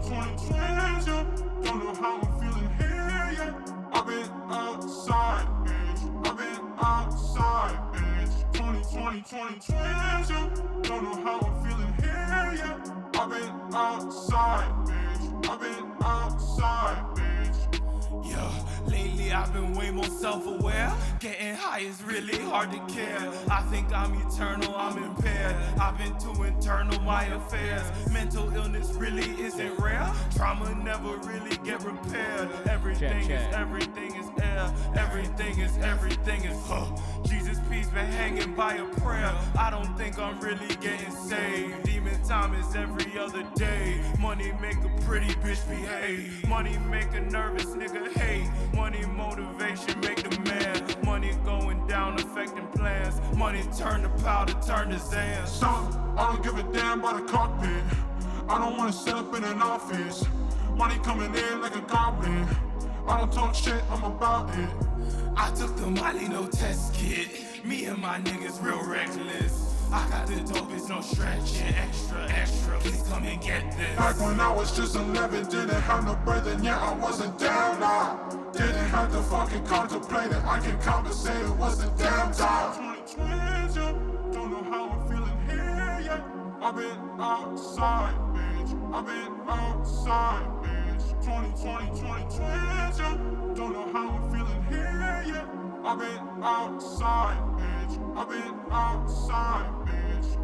Twins, yeah. Don't know how I'm feeling here, yeah. I've been outside, bitch. I've been outside, bitch. 2020 twins, yeah. Don't know how I'm feeling here, yeah. I've been outside, bitch. I've been outside, bitch. Yeah, lately I've been way more self-aware. Getting high is really hard to care. I think I'm eternal, I'm impaired. I've been too internal, my affairs. Mental illness really isn't rare. Trauma never really get repaired. Everything is air. Everything is Jesus peace been hanging by a prayer. I don't think I'm really getting saved. Demon time is every other day. Money make a pretty bitch behave. Money make a nervous nigga hate. Money motivation make the man. Money going down affecting plans. Money turn to powder, turn to Zans. Stop, I don't give a damn about the cockpit. I don't wanna set up in an office. Money coming in like a goblin. I don't talk shit, I'm about it. I took the Molly, no test kit. Me and my niggas real reckless. I got the dopest, no stretching. Extra, please come and get this. Back when I was just 11, didn't have no bread, and yeah, I wasn't down now. Didn't have to fucking contemplate it, I can compensate, it was the damn time. 20 twins, yeah. Don't know how I'm feeling here, yeah. I've been outside, bitch. I've been outside, bitch. 20 twins, yeah. Don't know how I'm feeling here, yeah. I've been outside, bitch. I've been outside, bitch.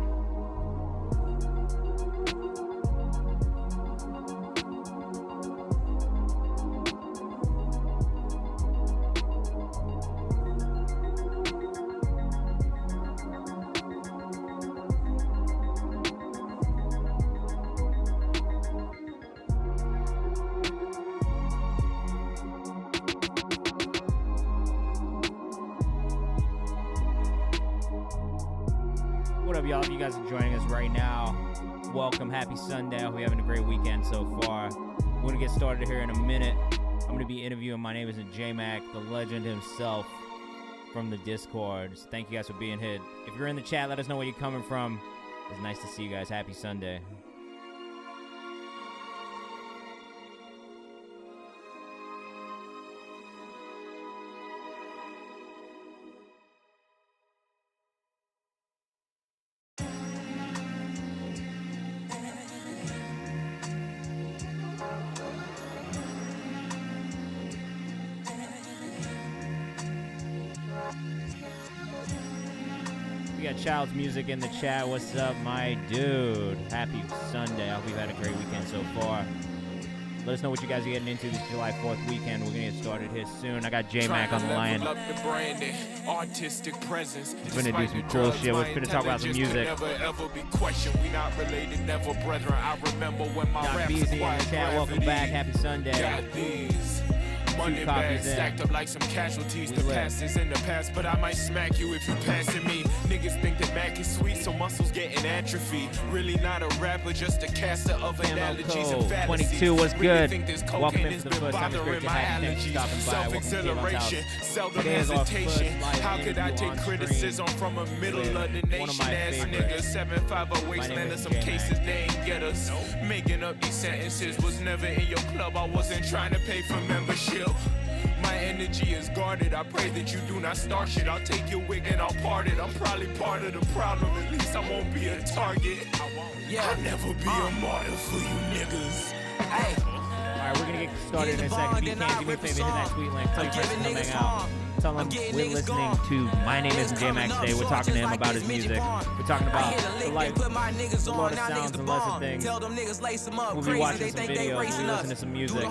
What up, y'all? If you guys are joining us right now, welcome. Happy Sunday. I hope you're having a great weekend so far. We're going to get started here in a minute. I'm going to be interviewing mynameisntjmack, the legend himself from the Discords. Thank you guys for being here. If you're in the chat, let us know where you're coming from. It's nice to see you guys. Happy Sunday. We got Child's Music in the chat. What's up, my dude? Happy Sunday. I hope you've had a great weekend so far. Let us know what you guys are getting into this July 4th weekend. We're going to get started here soon. I got J-Mac on the line. Artistic presence. We're going to do some cool shit. We're going to talk about some music. Never ever be questioned. We not related, never brethren. I remember when my Got Beezy in the chat. Welcome back. Happy Sunday. Got these. Money bags stacked up like some casualties. The past is in the past, but I might smack you if you passing me. Niggas think that Mac is sweet, so muscles getting atrophy. Really not a rapper, just a caster of analogies and fallacies. 22 was good. Welcome into the first time. It's great to have you. Thanks for stopping by. Self-acceleration, seldom hesitation. How could I take criticism from a middle of the nation ass nigga? 750 wasteland of some cases they ain't get us. Making up these sentences was never in your club. I wasn't trying to pay for membership. My energy is guarded. I pray that you do not start shit. I'll take your wig and I'll part it. I'm probably part of the problem. At least I won't be a target. I'll never be a martyr for you niggas. Hey. Alright, we're gonna get started in a second. If you can, do me a favor, hit that tweet link. Tell your friends to come hang out. Tell them we're listening to My Name Isn't J-Mack today. We're talking to him about his music. We're talking about the life, the Lord of sounds and lesser things. We'll be watching some videos, we'll be listening to some music.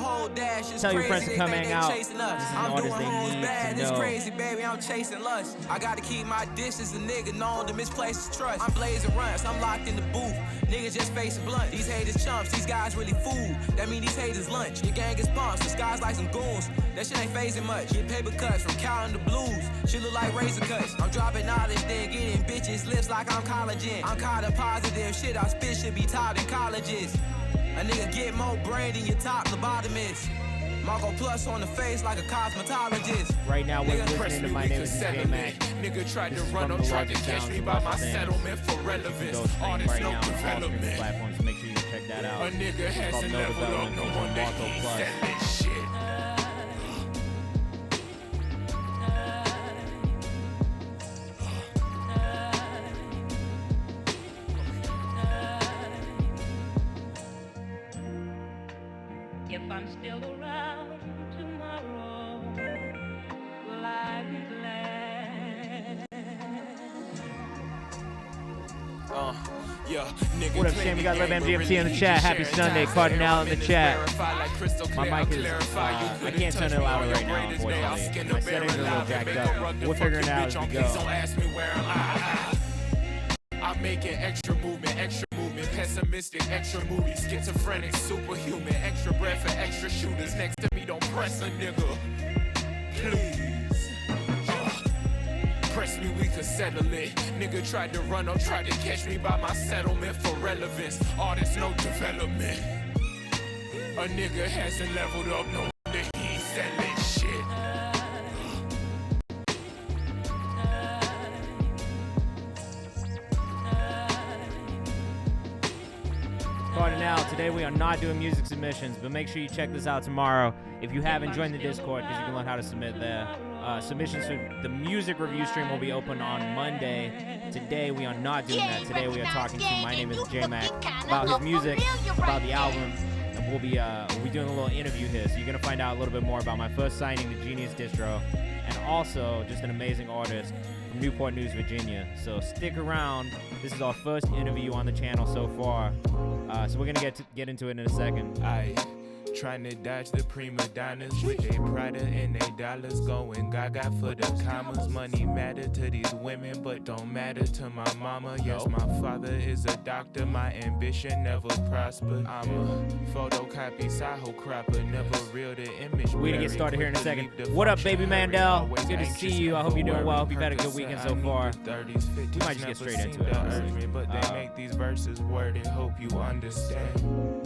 Tell your friends to come hang out. This is an artist they need to know. Crazy, baby, I'm chasing lust. I gotta keep my distance, a nigga known to misplace his trust. I'm blazing runs, I'm locked in the booth. Niggas just facing blunt. These haters chumps, these guys really fool. That mean these haters lunch. Your gang is bumps, the skies like some goons. That shit ain't phasing much. Get paper cuts from counting the blues. Shit look like razor cuts. I'm dropping knowledge, then getting bitches lips like I'm collagen. I'm kinda positive, shit I spit should be taught in colleges. A nigga get more brain than your top lobotomist. Marco Plus on the face like a cosmetologist. Right now, we're Nigga, listening to My Name is JMack. Nigga tried This to is run from up, the tried to largest catch sounds me of by Russell my Sims. settlement for You can go relevance. stream Artists, right no now on all streaming development. platforms, so make sure you check that out. A nigga It's called hasn't No leveled up, Development, no featuring wonder Marco he Plus. selling shit. If I'm still around tomorrow, will I be glad? Yeah, nigga, What up, Shane? We got Love MGFT in the chat. Happy Sunday, Cardinal in the chat. My mic is, I can't turn it louder right now, unfortunately. My settings are a little jacked up. We'll figure it out as we go. Don't ask me where I'm making extra movement, pessimistic, extra moody, schizophrenic, superhuman, extra breath for extra shooters. Next to me, don't press a nigga, please. Press me, we could settle it. Nigga tried to run up, tried to catch me by my settlement for relevance. Artists, no development. A nigga hasn't leveled up, no wonder he ain't selling shit. Cardinal, today we are not doing music submissions, but make sure you check this out tomorrow. If you haven't joined the Discord, because you can learn how to submit there. Submissions for the music review stream will be open on Monday. Today we are not doing that. Today we are talking to My Name is JMack about his music, about the album, and we'll be doing a little interview here. So you're gonna find out a little bit more about my first signing to Genius Distro, and also just an amazing artist from Newport News, Virginia. So stick around. This is our first interview on the channel so far. So we're gonna get into it in a second. Trying to dodge the prima donnas with their Prada and their dollars, going gaga for the commas. Money matter to these women, but don't matter to my mama. Yes, my father is a doctor, my ambition never prospered. I'm a photocopy, Saho cropper, never real the image. We're gonna get started here in a second. What up, baby Mandel? Good to see you. I hope you're doing well. Hope you've had a good weekend so far. We might just get straight into it, honestly. But they make these verses worded, hope you understand.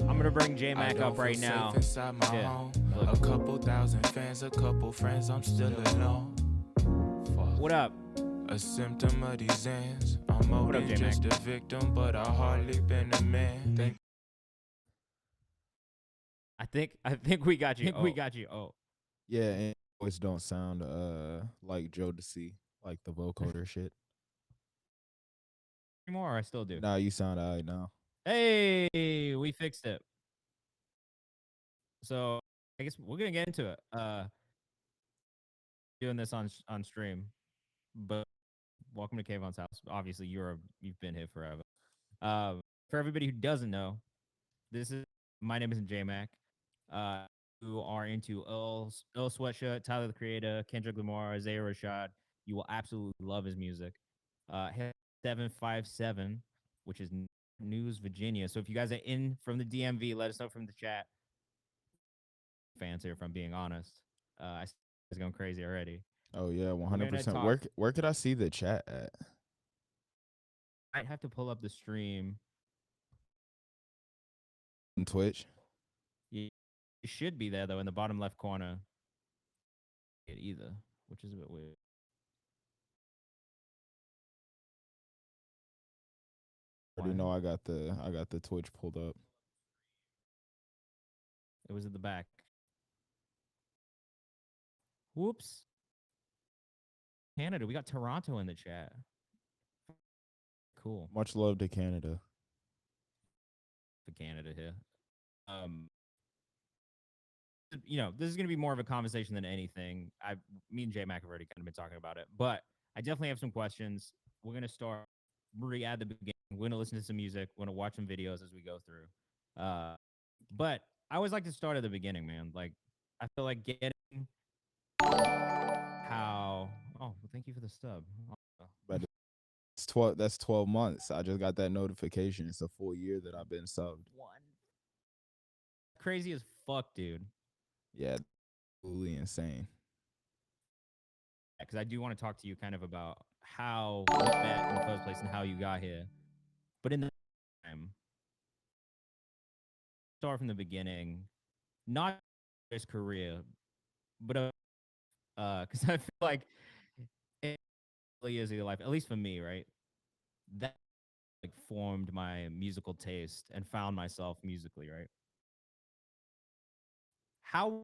I'm gonna bring J-Mac up right now. Inside my home. A couple thousand fans, a couple friends, I'm still alone. Fuck. What up? A symptom of these ends. I'm more What up, than J-Mac? just a victim, but I hardly been a man. I think we got you. We got you. Oh, Yeah, and voice don't sound like Joe DeC, like the vocoder shit. anymore? Or I still do. Nah, you sound alright now. Hey, we fixed it. So I guess we're gonna get into it. Doing this on stream, but welcome to Kayvan's house. Obviously, you've been here forever. For everybody who doesn't know, my name is JMack. Who are into Earl Sweatshirt, Tyler the Creator, Kendrick Lamar, Isaiah Rashad. You will absolutely love his music. 757, which is News, Virginia. So if you guys are in from the DMV, let us know from the chat. Fans here, if I'm being honest. I was going crazy already. Oh yeah, We're gonna 100%. talk- Where could I see the chat at? I have to pull up the stream. On Twitch? It should be there though, in the bottom left corner. It either, which is a bit weird. I already know I got the Twitch pulled up. It was at the back. Whoops. Canada, we got Toronto in the chat. Cool Much love to Canada. for Canada here. You know, this is going to be more of a conversation than anything. Me and J-Mac have already kind of been talking about it, but I definitely have some questions. We're going to start really at the beginning. We're going to listen to some music. We're going to watch some videos as we go through. But I always like to start at the beginning, man. Like, I feel like getting how... Oh, well, thank you for the stub. But that's 12 months. I just got that notification. It's a full year that I've been subbed. Crazy as fuck, dude. Yeah, absolutely insane. Because I do want to talk to you kind of about how we met in the first place and how you got here. But in the time, start from the beginning. Not his career, but because I feel like it really is your life, at least for me, right? That like formed my musical taste and found myself musically, right? How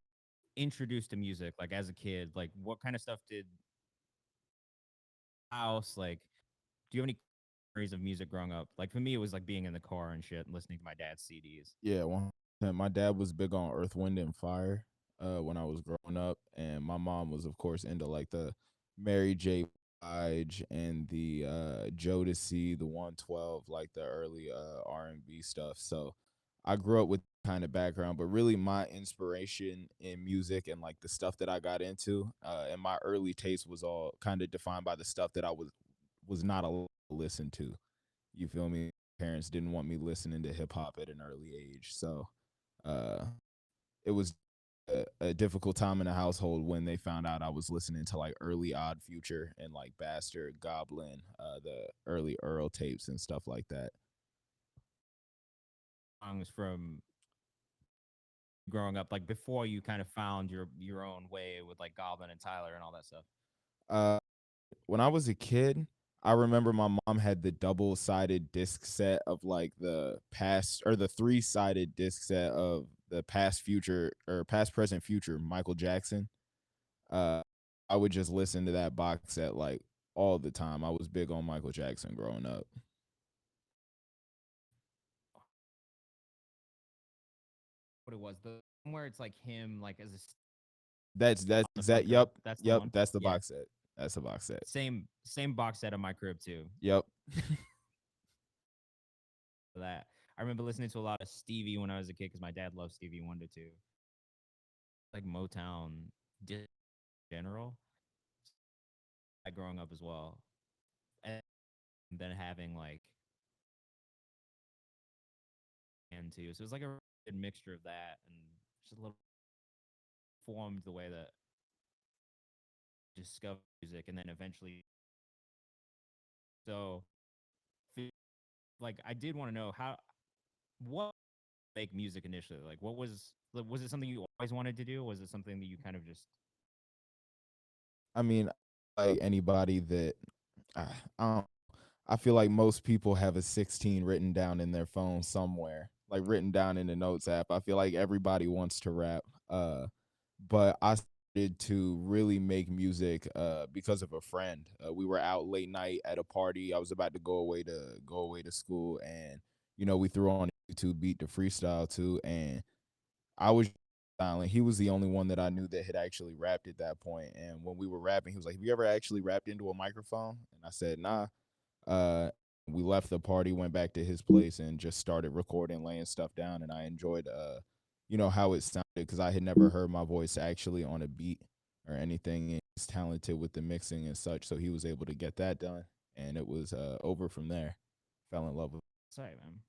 introduced to music, like as a kid, like what kind of stuff did house like? Do you have any memories of music growing up? Like for me, it was like being in the car and shit and listening to my dad's CDs. Yeah, 100%. My dad was big on Earth, Wind, and Fire when I was growing up, and my mom was, of course, into like the Mary J. Blige and the Jodeci, the 112, like the early R&B stuff. So I grew up with kind of background, but really my inspiration in music and like the stuff that I got into and my early taste was all kind of defined by the stuff that I was not allowed to listen to. You feel me? Parents didn't want me listening to hip hop at an early age. So uh, it was a difficult time in the household when they found out I was listening to like early Odd Future and like Bastard, Goblin, the early Earl tapes and stuff like that. Songs from growing up, like before you kind of found your own way with like Goblin and Tyler and all that stuff. Uh, when I was a kid, I remember my mom had the double-sided disc set of like the past or the three-sided disc set of the past, future, or past, present, future Michael Jackson. Uh, I would just listen to that box set like all the time. I was big on Michael Jackson growing up. What it was, the one where it's like him like as a That's on the exact. front cover. Yep, That's the yep. one. That's the Yeah, box set. That's the box set. same box set on my crib too. Yep. For that, I remember listening to a lot of Stevie when I was a kid because my dad loved Stevie Wonder too. Like Motown, general. Growing up as well, and then having like and too. So it was like a good mixture of that and just a little formed the way that I discovered music, and then eventually. So, like, I did want to know what make music initially. Like, was it something you always wanted to do? Or was it something that you kind of just I mean, like anybody that uh, I don't I feel like most people have a 16 written down in their phone somewhere, like written down in the notes app. I feel like everybody wants to rap. But I started to really make music because of a friend. We were out late night at a party. I was about to go away to school, and we threw on a YouTube beat to freestyle to, and I was silent. He was the only one that I knew that had actually rapped at that point. And when we were rapping, he was like, "Have you ever actually rapped into a microphone?" And I said, "Nah." Uh, we left the party, went back to his place, and just started recording, laying stuff down. And I enjoyed, how it sounded because I had never heard my voice actually on a beat or anything. And he's talented with the mixing and such, so he was able to get that done, and it was over from there. Fell in love with. sorry, man.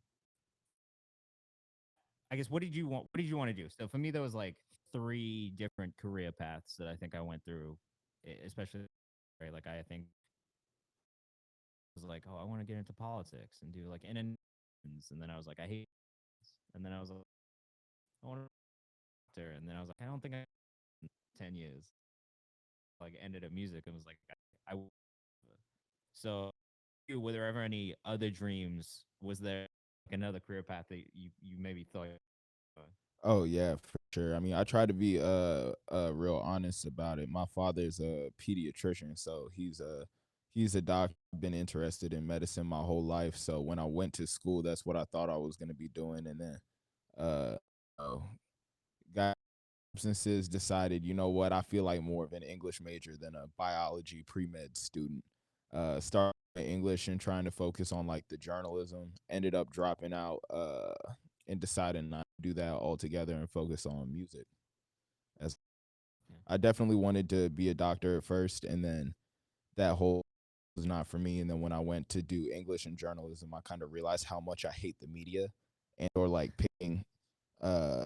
I guess what did you want to do? So for me, there was like three different career paths that I think I went through, especially right. Like I think was like, oh, I want to get into politics and do like and then I was like, I hate, this. And then I was like, I want to doctor, and then I was like, I don't think I 10 years. Like ended up music and was like, I so were there ever any other dreams? Was there like another career path that you maybe thought? Oh yeah, for sure. I mean, I try to be real honest about it. My father's a pediatrician, so he's a doctor. I've been interested in medicine my whole life. So when I went to school, that's what I thought I was going to be doing, and then uh oh, got substances, decided, you know what, I feel like more of an English major than a biology pre-med student. Started English and trying to focus on like the journalism. Ended up dropping out and deciding not to do that altogether and focus on music. As Yeah. I definitely wanted to be a doctor at first, and then that whole was not for me. And then when I went to do English and journalism, I kind of realized how much I hate the media and or like picking uh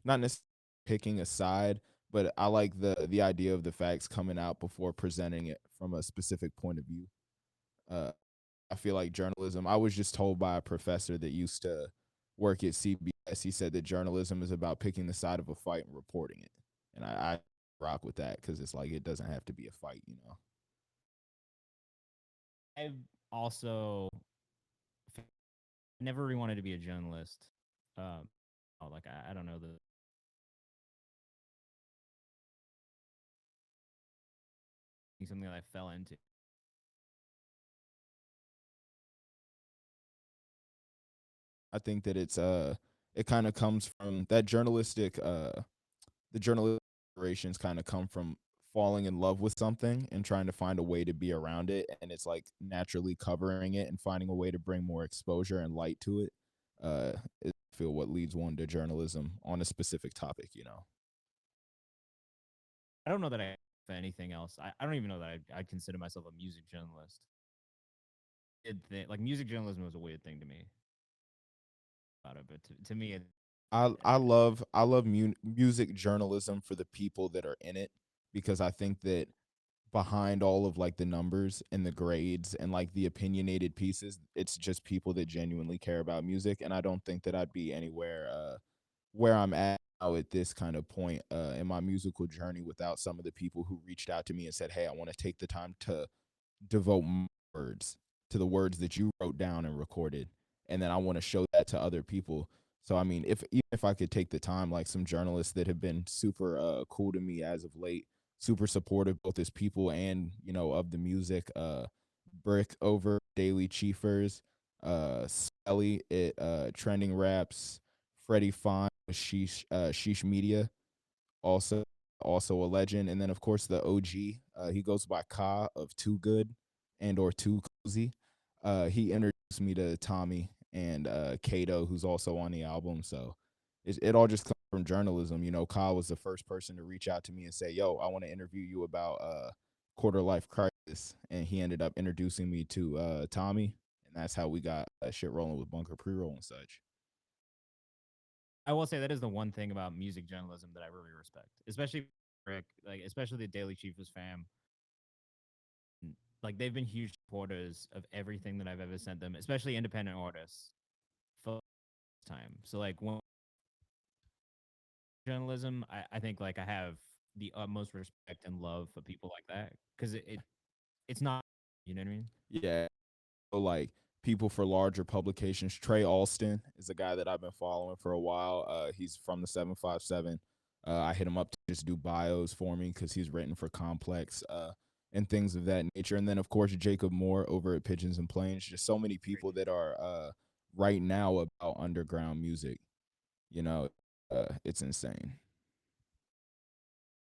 not necessarily picking a side, but I like the idea of the facts coming out before presenting it from a specific point of view. Uh, I feel like journalism. I was just told by a professor that used to work at CBS, he said that journalism is about picking the side of a fight and reporting it. And I rock with that because it's like it doesn't have to be a fight, you know. I've also never really wanted to be a journalist. Like I don't know the something that I fell into. I think that it kind of comes from that journalistic the journalistic operations kind of come from falling in love with something and trying to find a way to be around it, and it's like naturally covering it and finding a way to bring more exposure and light to it. I feel what leads one to journalism on a specific topic, you know. I don't know that I for anything else. I don't even know that I consider myself a music journalist. Like music journalism was a weird thing to me about it, but to me, I love music journalism for the people that are in it, because I think that behind all of like the numbers and the grades and like the opinionated pieces, it's just people that genuinely care about music, and I don't think that I'd be anywhere where I'm at now at this kind of point in my musical journey without some of the people who reached out to me and said, "Hey, I want to take the time to devote my words to the words that you wrote down and recorded, and then I want to show that to other people." So I mean, if even if I could take the time, like some journalists that have been super cool to me as of late, super supportive both as people and, you know, of the music, Brick over Daily Chiefers, Skelly at Trending Raps, Freddie Fine with Sheesh Media, also a legend. And then of course the OG, he goes by Ka of Too Good and or Too Cozy. He introduced me to Tommy and Kato, who's also on the album. So it all just comes from journalism. You know, Ka was the first person to reach out to me and say, "Yo, I want to interview you about Quarter Life Crisis," and he ended up introducing me to Tommy, and that's how we got shit rolling with Bunker Pre-Roll and such. I will say that is the one thing about music journalism that I really respect, especially Rick, like especially the Daily Chiefs fam. Like they've been huge supporters of everything that I've ever sent them, especially independent artists for time. So like when journalism, I think like I have the utmost respect and love for people like that because it's not, you know what I mean? Yeah, so, like people for larger publications. Trey Alston is a guy that I've been following for a while. He's from the 757. I hit him up to just do bios for me because he's written for Complex and things of that nature. And then of course Jacob Moore over at Pigeons and Planes. Just so many people that are right now about underground music. You know, it's insane.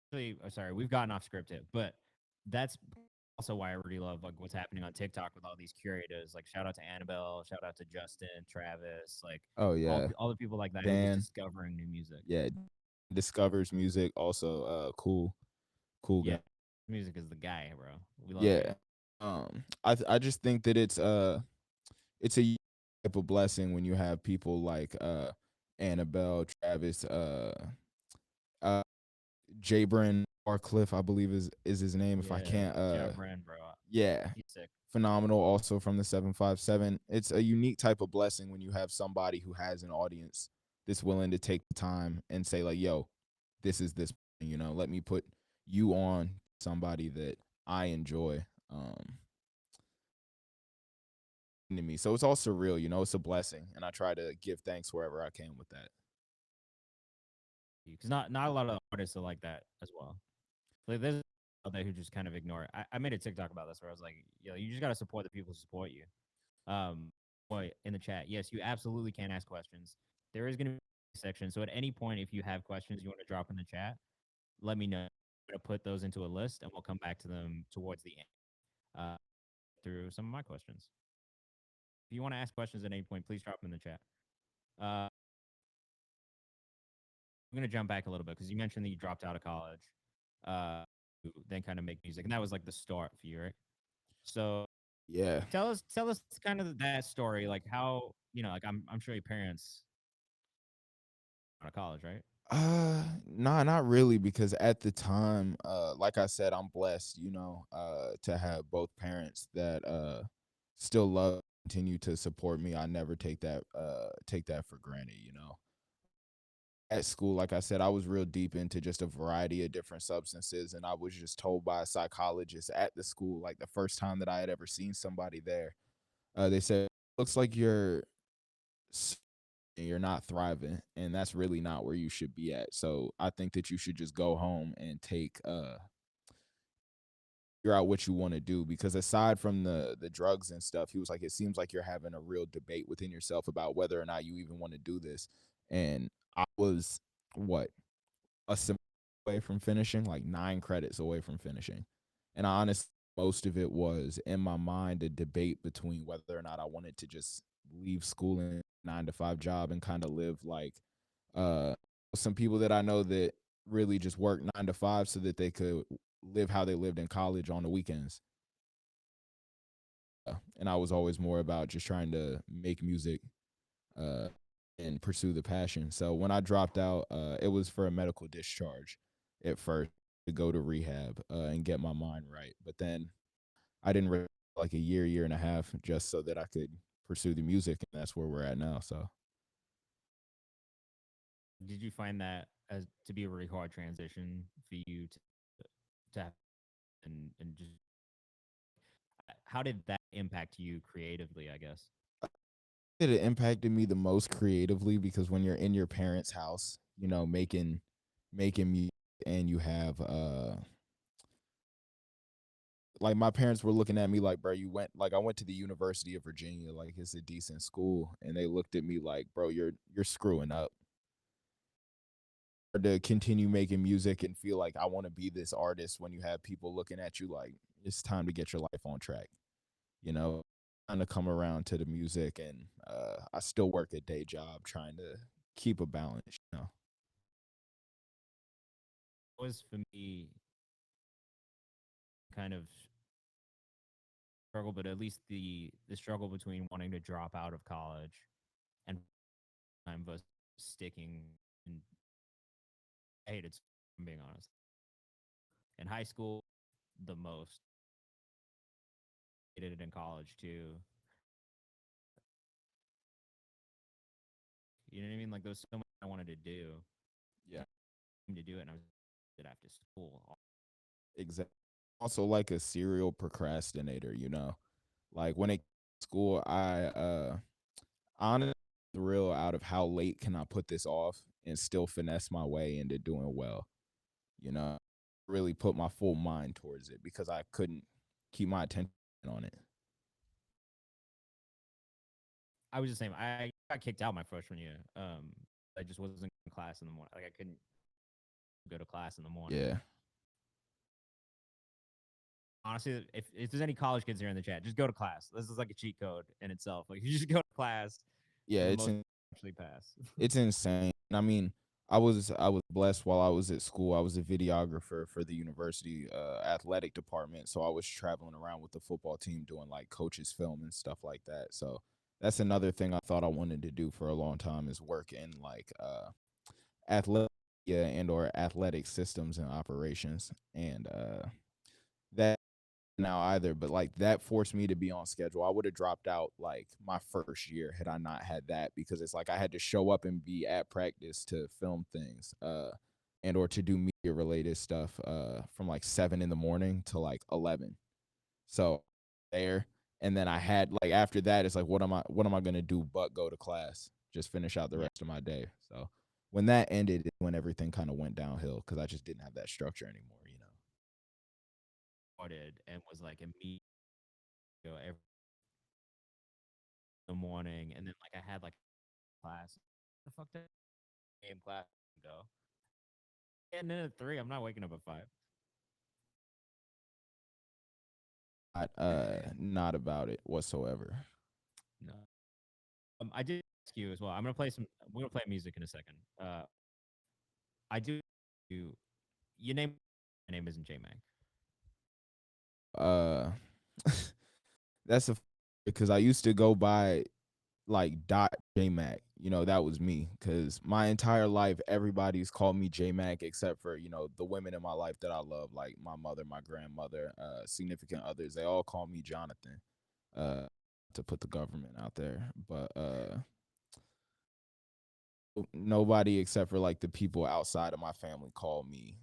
Actually, sorry, we've gotten off script here, but that's also why I really love like what's happening on TikTok with all these curators. Like shout out to Annabelle, shout out to Justin, Travis, like Oh yeah, all the people like that who are just Dan. discovering new music. Yeah, discovers music. Also, cool Yeah, guy. music is the guy, bro. We love Yeah. him. I just think that it's a type of blessing when you have people like Annabelle, Travis, uh Jabrin Arcliffe, I believe is his name. If I Yeah, can't Joe Brand, bro. yeah, He's sick. phenomenal. Also from the 757. It's a unique type of blessing when you have somebody who has an audience that's willing to take the time and say like, "Yo, this is this, you know, let me put you on somebody that I enjoy." To me. So it's all surreal, you know, it's a blessing. And I try to give thanks wherever I can with that. Because not a lot of artists are like that as well. Like there's out there who just kind of ignore it. I made a TikTok about this where I was like, yo, you just gotta support the people who support you. Boy, in the chat, yes, you absolutely can ask questions. There is gonna be a section. So at any point, if you have questions you want to drop in the chat, let me know. I'm gonna put those into a list and we'll come back to them towards the end. Through some of my questions. If you want to ask questions at any point, please drop them in the chat. I'm gonna jump back a little bit because you mentioned that you dropped out of college, uh, then kind of make music, and that was like the start for you, right? So Yeah. tell us kind of that story, like how like I'm sure your parents out of college, right? Nah, not really, because at the time, like I said, I'm blessed, you know, to have both parents that still love continue to support me. I never take that for granted, you know. At school, like I said, I was real deep into just a variety of different substances, and I was just told by a psychologist at the school, like the first time that I had ever seen somebody there, they said, "Looks like s- you're not thriving, and that's really not where you should be at. So I think that you should just go home and figure out what you want to do, because aside from the drugs and stuff, he was like, it seems like you're having a real debate within yourself about whether or not you even want to do this." And I was what, a semester away from finishing, like 9 credits away from finishing. And I honestly, most of it was in my mind a debate between whether or not I wanted to just leave school and 9 to 5 job and kind of live like uh some people that I know that really just work 9 to 5 so that they could live how they lived in college on the weekends. And I was always more about just trying to make music uh, and pursue the passion. So when I dropped out, it was for a medical discharge at first, to go to rehab and get my mind right. But then I didn't like a year and a half just so that I could pursue the music, and that's where we're at now. So Did you find that as to be a really hard transition for you to have and just how did that impact you creatively, I guess? it impacted me the most creatively because when you're in your parents' house, you know, making music, and you have like my parents were looking at me like, bro, you went, like I went to the University of Virginia, like it's a decent school, and they looked at me like, bro, you're screwing up. Or to continue making music and feel like I want to be this artist when you have people looking at you like it's time to get your life on track, you know. Trying to come around to the music, and I still work a day job trying to keep a balance, you know. It was for me kind of struggle, but at least the struggle between wanting to drop out of college and time versus sticking. And I hated school, if I'm being honest. In high school, the most hated it in college too. You know what I mean? Like there was so much I wanted to do, Yeah, to do it, and I was did after school. exactly. Also, like a serial procrastinator, you know. Like when it school, I honestly thrill out of how late can I put this off and still finesse my way into doing well, you know. Really put my full mind towards it because I couldn't keep my attention on it. I was the same. I got kicked out my freshman year. I just wasn't in class in the morning. Like I couldn't go to class in the morning. Yeah. Honestly, if there's any college kids here in the chat, just go to class. This is like a cheat code in itself. Like you just go to class Yeah, for the most actually pass. it's insane. I mean, I was blessed while I was at school. I was a videographer for the university athletic department, so I was traveling around with the football team doing like coaches film and stuff like that. So that's another thing I thought I wanted to do for a long time, is work in like athletic, yeah, and or athletic systems and operations. And that now either, but like that forced me to be on schedule. I would have dropped out like my first year had I not had that, because it's like I had to show up and be at practice to film things and or to do media related stuff from like 7 in the morning to like 11. So there, and then I had like after that it's like what am I going to do but go to class, just finish out the rest of my day. So when that ended, when everything kind of went downhill cuz I just didn't have that structure anymore, you know. Started and was like immediate, every the morning, and then like I had like class. The fuck that game class go? And then at 3, I'm not waking up at 5. Not about it whatsoever. No. I did ask you as well. I'm gonna play some. We're gonna play music in a second. I do. You, you name. My name isn't JMac. Uh, that's a because I used to go by like dot JMac. You know, that was me because my entire life everybody's called me JMac except for, you know, the women in my life that I love, like my mother, my grandmother, significant others. They all call me Jonathan. Uh, to put the government out there, but nobody except for like the people outside of my family call me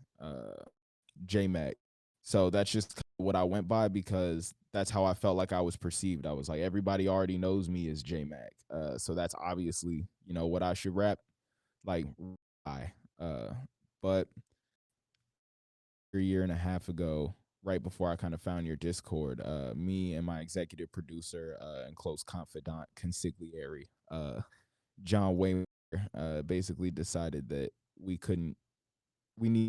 J-Mac. So that's just what I went by because that's how I felt like I was perceived. I was like, everybody already knows me as J-Mac. So that's obviously, what I should rap like. But a year and a half ago, right before I kind of found your Discord, me and my executive producer and close confidant, consigliere, John Wayne, basically decided that we need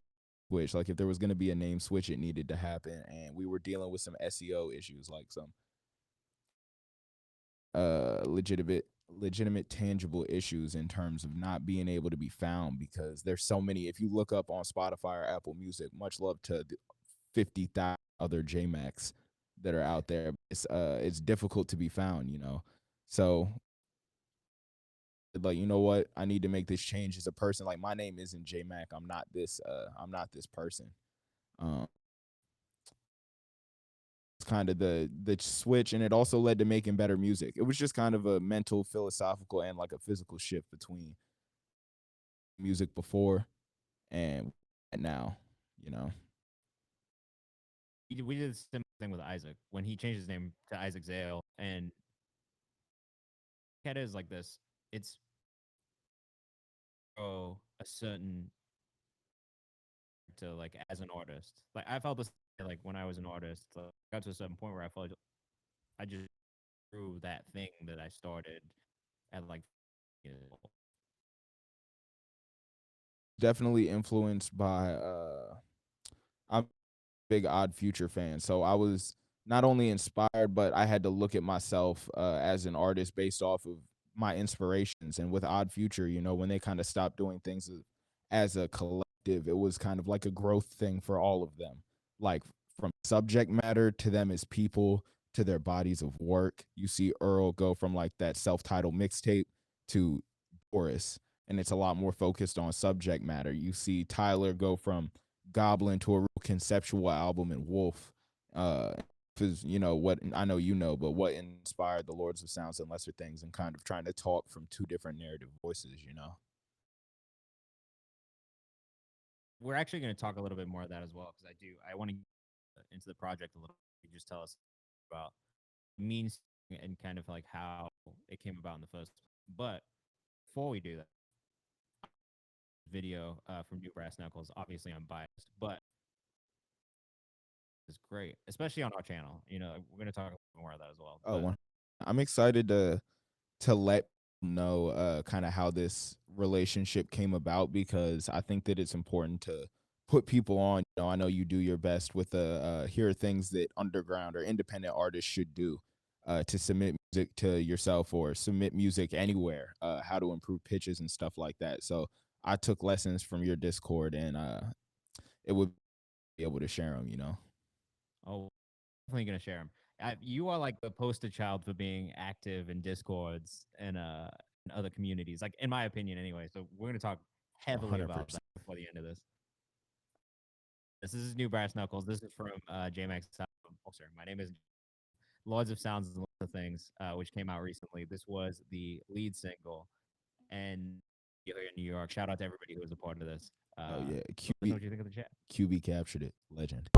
switch. Like if there was going to be a name switch, it needed to happen, and we were dealing with some SEO issues, like some legitimate tangible issues in terms of not being able to be found because there's so many. If you look up on Spotify or Apple Music, much love to the 50,000 other JMacs that are out there. It's difficult to be found, So like, you know what? I need to make this change as a person. Like my name isn't JMac. I'm not this person. It's kind of the switch, and it also led to making better music. It was just kind of a mental, philosophical, and like a physical shift between music before and now, We did the same thing with Isaac when he changed his name to Isaac Zale, and it is like this. It's a certain to like as an artist. Like I felt this like when I was an artist, like, I got to a certain point where I felt like I just grew that thing that I started at like. Definitely influenced by I'm a big Odd Future fan, so I was not only inspired, but I had to look at myself as an artist based off of my inspirations. And with Odd Future, when they kind of stopped doing things as a collective, it was kind of like a growth thing for all of them. Like from subject matter to them as people to their bodies of work. You see Earl go from like that self-titled mixtape to Boris, and it's a lot more focused on subject matter. You see Tyler go from Goblin to a real conceptual album in Wolf. Because what I know, but what inspired the Lords of Sounds and Lesser Things, and kind of trying to talk from two different narrative voices. We're actually going to talk a little bit more of that as well because I want to get into the project a little. You just tell us about means and kind of like how it came about in the first. But before we do that, video from New Brass Knuckles. Obviously, I'm biased, but it's great, especially on our channel. We're going to talk more of that as well. Oh, I'm excited to let know kind of how this relationship came about, because I think that it's important to put people on. I know you do your best with here are things that underground or independent artists should do to submit music to yourself or submit music anywhere, how to improve pitches and stuff like that. So I took lessons from your Discord, and it would be able to share them, Oh, definitely going to share them. You are like the poster child for being active in Discords and other communities, like in my opinion anyway. So we're going to talk heavily 100%. About that before the end of this. This is New Brass Knuckles. This is from JMax. Oh, sorry. My name is Lords of Sounds and Other Things, which came out recently. This was the lead single. And here in New York, shout out to everybody who was a part of this. Oh, yeah. Let know what you think of the chat. QB captured it. Legend.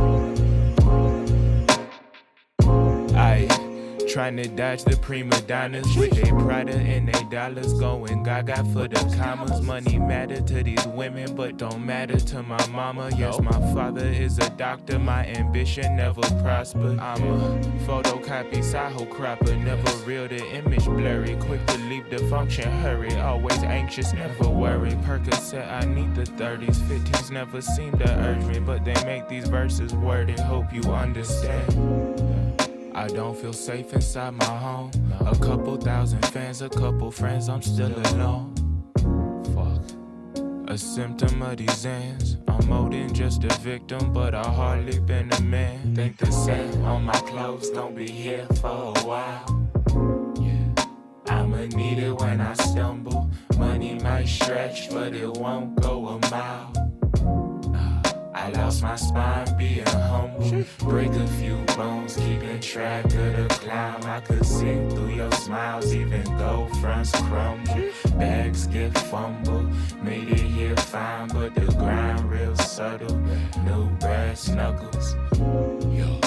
Trying to dodge the prima donnas with their Prada and their dollars, going gaga for the commas. Money matter to these women, but don't matter to my mama. Yes, my father is a doctor, my ambition never prospered. I'm a photocopy Saho cropper, never real, the image blurry. Quick to leave the function, hurry, always anxious, never worry. Percocet, I need the 30s, 50s never seem to urge me, but they make these verses worded, hope you understand. I don't feel safe inside my home. A couple thousand fans, a couple friends, I'm still alone. Fuck. A symptom of these ends. I'm more than just a victim, but I hardly been a man. Think the set on my clothes don't be here for a while. Yeah. I'ma need it when I stumble. Money might stretch, but it won't go a mile. I I lost my spine being humble. Break a few bones, keeping track of the climb. I could see through your smiles, even gold fronts crumble. Bags get fumbled, made it here fine, but the grind real subtle. New brass knuckles. Yo.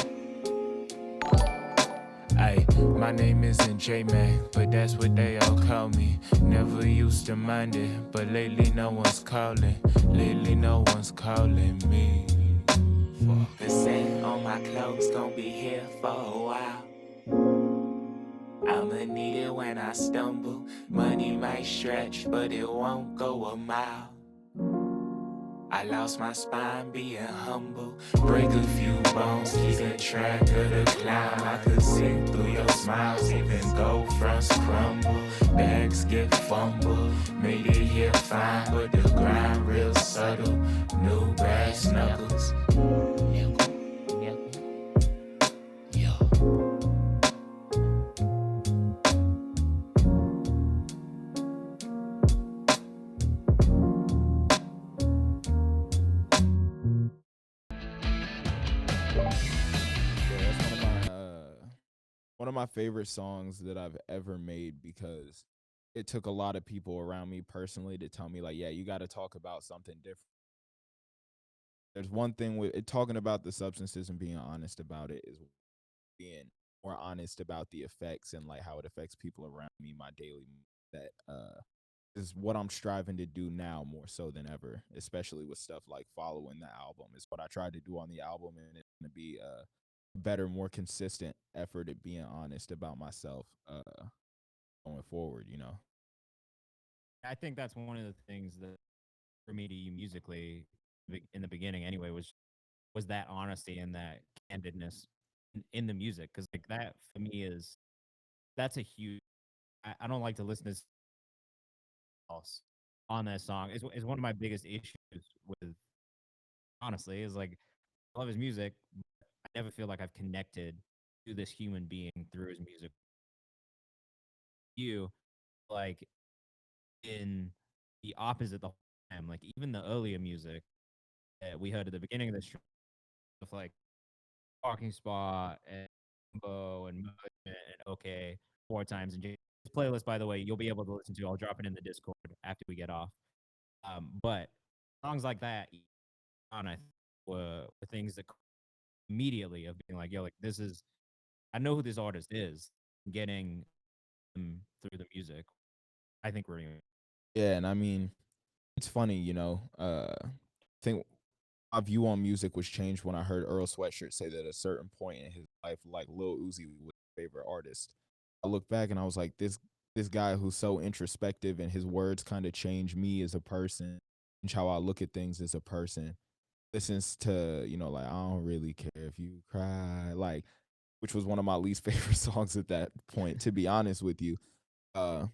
Ay, my name isn't J-Mac, but that's what they all call me. Never used to mind it, but lately no one's calling. Lately no one's calling me. 4% on my clothes, gon' be here for a while. I'ma need it when I stumble. Money might stretch, but it won't go a mile. I lost my spine being humble. Break a few bones, keeping track of the climb. I could see through your smiles, even gold fronts crumble. Bags get fumbled, made it here fine, but the grind real subtle. New brass knuckles. That's one of my favorite songs that I've ever made because it took a lot of people around me personally to tell me like, yeah, you got to talk about something different. There's one thing with it, talking about the substances and being honest about it is being more honest about the effects and like how it affects people around me, my daily that is what I'm striving to do now more so than ever, especially with stuff like following the album. Is what I tried to do on the album, and it's going to be a better, more consistent effort at being honest about myself going forward, you know. I think that's one of the things that for me to you musically in the beginning anyway was that honesty and that candidness in the music because like that for me is that's a huge I don't like to listen to else on that song is one of my biggest issues with honestly is like I love his music. I never feel like I've connected to this human being through his music. You like in the opposite the whole time. Like even the earlier music that we heard at the beginning of this show, stuff like Parking Spot and Bo and Merchant and Okay 4 times and this playlist, by the way, you'll be able to listen to. I'll drop it in the Discord after we get off. But songs like that, on I were things that immediately of being like, yo, like this is I know who this artist is. Getting them through the music, I think we're Yeah, and I mean, it's funny, you know. I think my view on music was changed when I heard Earl Sweatshirt say that at a certain point in his life, like Lil Uzi was his favorite artist. I look back and I was like, this guy who's so introspective and his words kind of change me as a person, change how I look at things as a person. Listens to, you know, like I don't really care if you cry, like, which was one of my least favorite songs at that point, to be honest with you. Uh,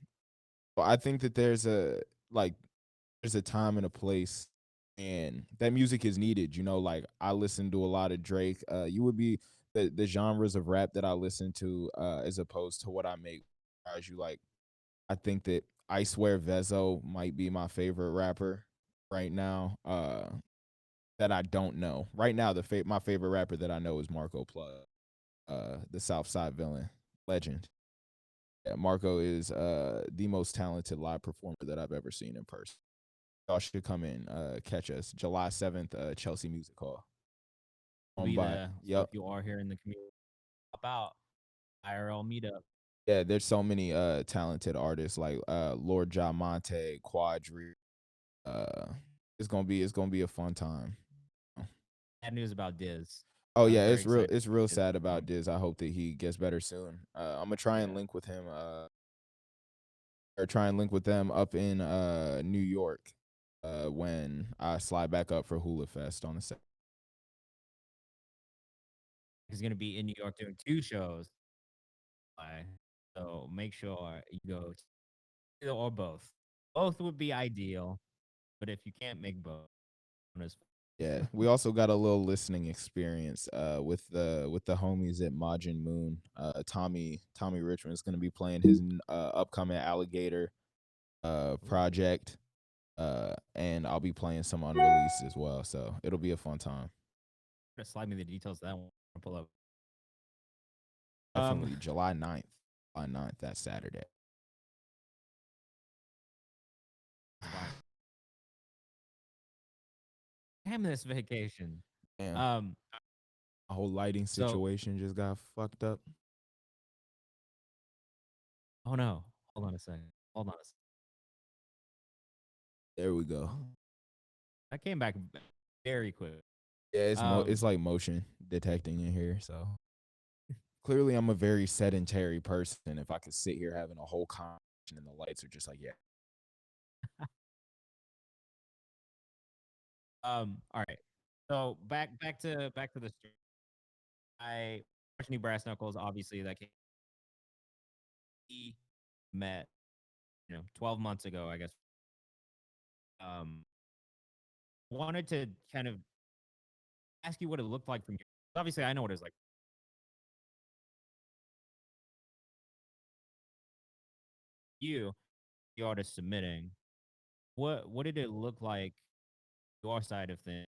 but I think that like there's a time and a place and that music is needed, you know, like I listen to a lot of Drake. You would be the genres of rap that I listen to as opposed to what I make as you like. I think that I swear Vezo might be my favorite rapper right now. That I don't know. Right now my favorite rapper that I know is Marco Plug, the Southside villain, legend. Yeah, Marco is the most talented live performer that I've ever seen in person. Y'all should come in, catch us July 7th, Chelsea Music Hall. be By there. So yep. if you are here in the community, about IRL meetup. Yeah, there's so many talented artists like Lord Jamonte, Quadri. Uh it's gonna be a fun time. Bad news about Diz. Oh I was yeah, very excited. it's real sad about Diz. I hope that he gets better soon. I'm gonna try and link with him or try and link with them up in New York when I slide back up for Hula Fest on the set. He's gonna be in New York doing 2 shows. So make sure you go to either or both. Both would be ideal, but if you can't make both, bonus. Yeah, we also got a little listening experience with the homies at Majin Moon. Tommy Richmond is going to be playing his upcoming Alligator project. And I'll be playing some unreleased as well. So it'll be a fun time. Slide me the details of that one. I'll pull up. Definitely July 9th. July 9th, that Saturday. Damn this vacation. Damn. Um, A whole lighting so- situation just got fucked up. oh no. Hold on a second. Hold on a second. There we go. I came back very quick. Yeah, it's like motion detecting in here. So clearly, I'm a very sedentary person. If I could sit here having a whole conversation and the lights are just like, yeah. All right. So back to the stream. I watched New Brass Knuckles. Obviously, that came. He met, 12 months ago, I guess. Wanted to kind of ask you what it looked like from you. Obviously, I know what it's like. You, the artist submitting. What did it look like? Your side of things,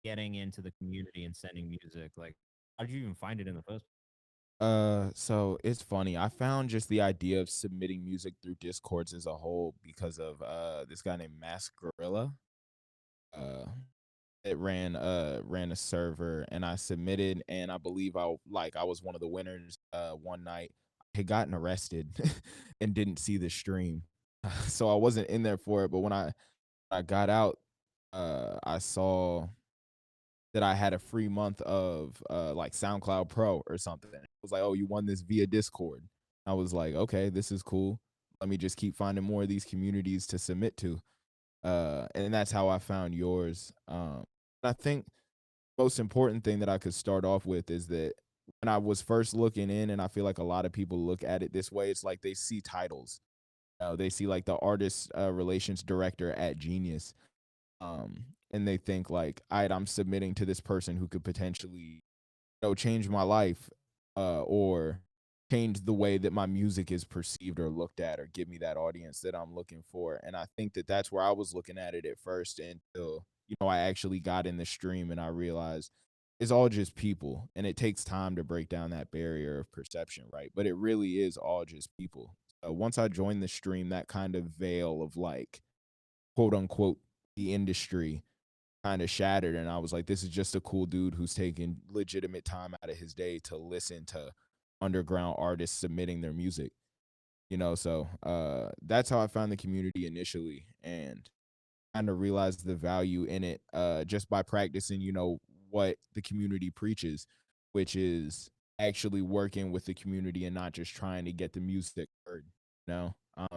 getting into the community and sending music. Like, how did you even find it in the first? So it's funny. I found just the idea of submitting music through Discords as a whole because of this guy named Mask Gorilla. It ran a server and I submitted and I believe I was one of the winners one night. I had gotten arrested and didn't see the stream. So I wasn't in there for it, but when I got out, I saw that I had a free month of like SoundCloud Pro or something. It was like, oh, you won this via Discord. I was like, okay, this is cool. Let me just keep finding more of these communities to submit to. And that's how I found yours. I think most important thing that I could start off with is that when I was first looking in, and I feel like a lot of people look at it this way, it's like they see titles. They see like the artist relations director at Genius, and they think like, all right, I'm submitting to this person who could potentially, change my life, or change the way that my music is perceived or looked at, or give me that audience that I'm looking for. And I think that that's where I was looking at it at first until, I actually got in the stream and I realized it's all just people, and it takes time to break down that barrier of perception, right? But it really is all just people. Once I joined the stream, that kind of veil of like, quote unquote, the industry kind of shattered, and I was like, this is just a cool dude who's taking legitimate time out of his day to listen to underground artists submitting their music. So that's how I found the community initially, and kind of realized the value in it just by practicing, what the community preaches, which is actually working with the community and not just trying to get the music heard,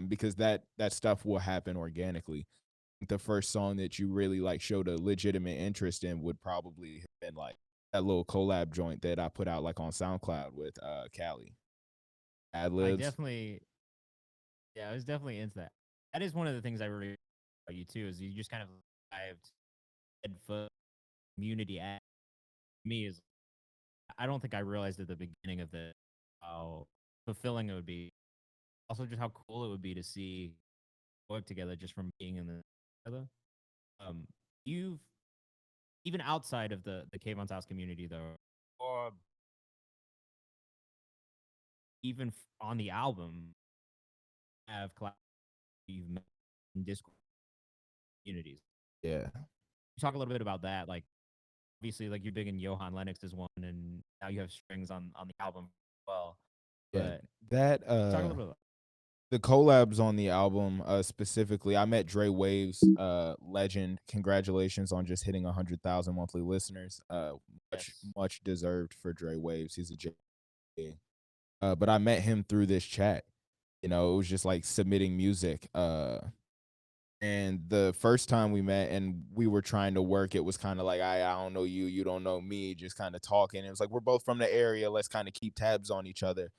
because that stuff will happen organically. The first song that you really like showed a legitimate interest in would probably have been like that little collab joint that I put out like on SoundCloud with Callie. Ad libs. I was definitely into that. That is one of the things I really about you too, is you just kind of dived head foot community at me. Is I don't think I realized at the beginning of the how fulfilling it would be. Also just how cool it would be to see work together just from being in the together. You've even outside of the Kayvan's House community though, or even on the album, have you've met in Discord communities. Yeah. Talk a little bit about that. Like, obviously, like you're big in Johan Lennox is one, and now you have strings on the album as well. Yeah. But That talk a little bit about the collabs on the album, specifically, I met Dre Waves, legend. Congratulations on just hitting 100,000 monthly listeners. Much deserved for Dre Waves. He's a J. But I met him through this chat. It was just like submitting music. And the first time we met and we were trying to work, it was kind of like, I don't know you, you don't know me, just kind of talking. It was like, we're both from the area. Let's kind of keep tabs on each other.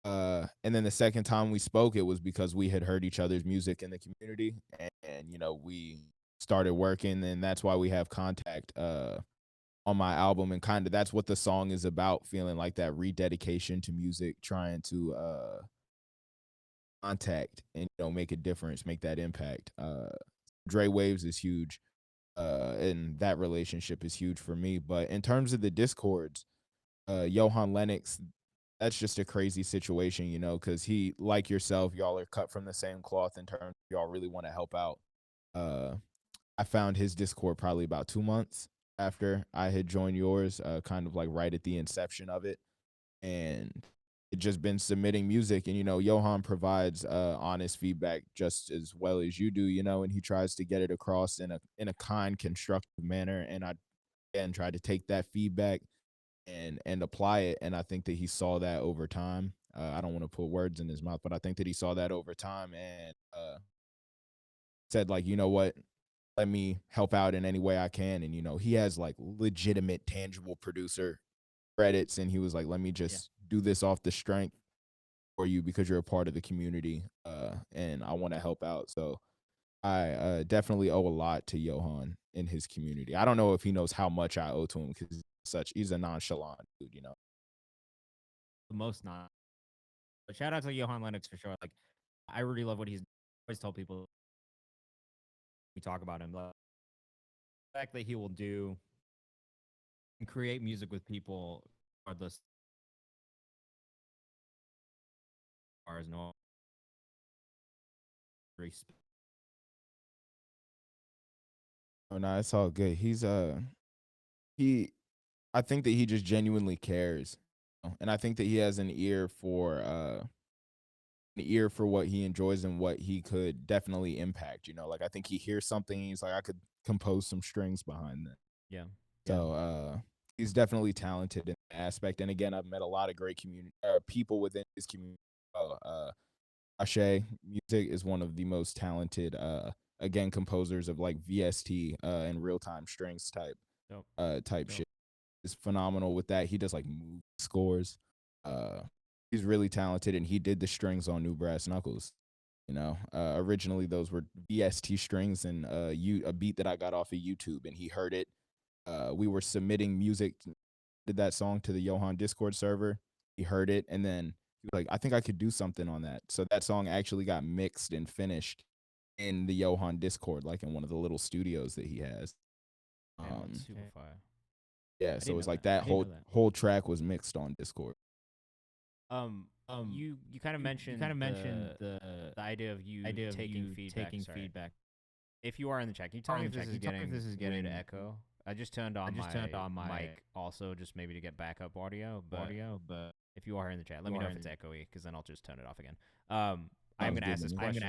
And then the second time we spoke, it was because we had heard each other's music in the community, and we started working, and that's why we have contact on my album, and kind of that's what the song is about, feeling like that rededication to music, trying to contact and make a difference, make that impact. Dre Waves is huge, and that relationship is huge for me. But in terms of the discords, Johan Lennox, that's just a crazy situation, you know, because he, like yourself, y'all are cut from the same cloth in terms of y'all really want to help out. Uh, I found his Discord probably about 2 months after I had joined yours, kind of like right at the inception of it, and it just been submitting music. And you know, Johan provides honest feedback just as well as you do, you know, and he tries to get it across in a kind, constructive manner. And I again try to take that feedback and apply it. And I think that he saw that over time. I don't want to put words in his mouth, but I think that he saw that over time and said like, you know what, let me help out in any way I can. And you know, he has like legitimate, tangible producer credits, and he was like, let me just do this off the strength for you because you're a part of the community, and I want to help out. So I definitely owe a lot to Johan in his community. I don't know if he knows how much I owe to him because he's a nonchalant dude, you know. The most not. But shout out to Johan Lennox for sure. Like, I really love what he's always told people. We talk about him. The fact that he will do and create music with people regardless as no respect. Oh no, it's all good. He I think that he just genuinely cares. And I think that he has an ear for what he enjoys and what he could definitely impact, you know. Like I think he hears something, he's like, I could compose some strings behind that. Yeah. So he's definitely talented in that aspect. And again, I've met a lot of great community people within his community. Ashe Music is one of the most talented again composers of like VST and real time strings type shit. Is phenomenal with that. He does like movie scores. He's really talented, and he did the strings on New Brass Knuckles. You know, originally those were VST strings and a beat that I got off of YouTube, and he heard it. We were submitting music, did that song to the Johan Discord server. He heard it, and then he was like, "I think I could do something on that." So that song actually got mixed and finished in the Johan Discord, like in one of the little studios that he has. Super fire. Yeah, so it's like that. that whole track was mixed on Discord. You kind of mentioned the idea of you taking feedback. If you are in the chat, can you tell me if this is getting weird echo? I just turned on my mic also, just maybe to get backup audio. But if you are in the chat, let me know if it's echoey, because then I'll just turn it off again. I'm going to ask this question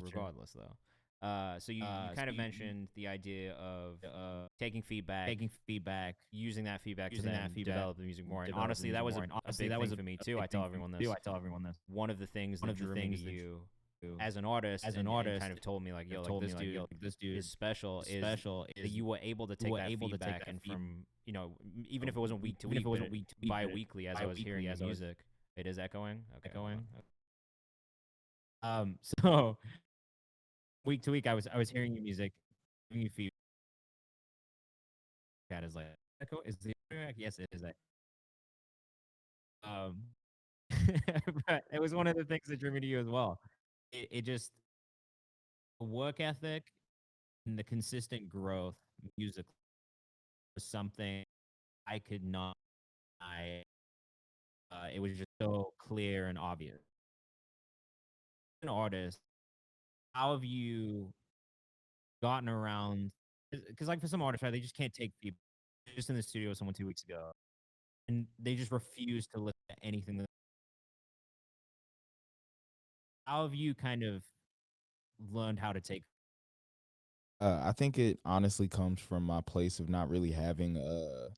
regardless, though. So you kind of mentioned the idea of taking feedback, using that feedback to then develop the music more. And honestly, that was a big thing for me too. I tell everyone this. One of the things that drew me to you as an artist, and kind of told me like, yo, like this dude is special. Is that you were able to take that feedback, and from, you know, even if it wasn't week to week, bi-weekly, as I was hearing your music. It is echoing. Okay. So week to week, I was hearing your music, giving you feedback. Cat is like, echo is the yes, it is that. But it was one of the things that drew me to you as well. It just, the work ethic and the consistent growth musically was something I could not. It was just so clear and obvious. An artist, how have you gotten around? Because like for some artists, right, they just can't take feedback. They're just in the studio with someone 2 weeks ago, and they just refuse to listen to anything. How have you kind of learned how to take? I think it honestly comes from my place of not really having a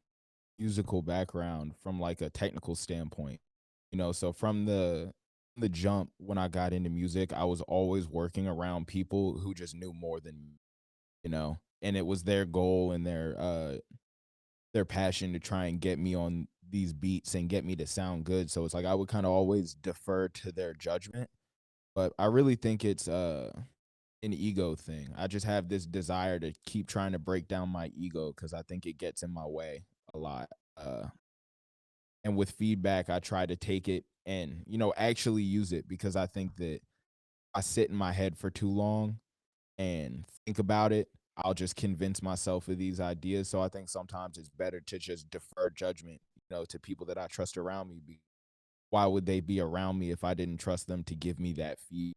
musical background from like a technical standpoint. You know, so from the jump when I got into music, I was always working around people who just knew more than me, you know, and it was their goal and their passion to try and get me on these beats and get me to sound good. So it's like I would kind of always defer to their judgment. But I really think it's an ego thing. I just have this desire to keep trying to break down my ego because I think it gets in my way a lot. And with feedback, I try to take it and, you know, actually use it, because I think that I sit in my head for too long and think about it, I'll just convince myself of these ideas. So I think sometimes it's better to just defer judgment, to people that I trust around me. Why would they be around me if I didn't trust them to give me that feed?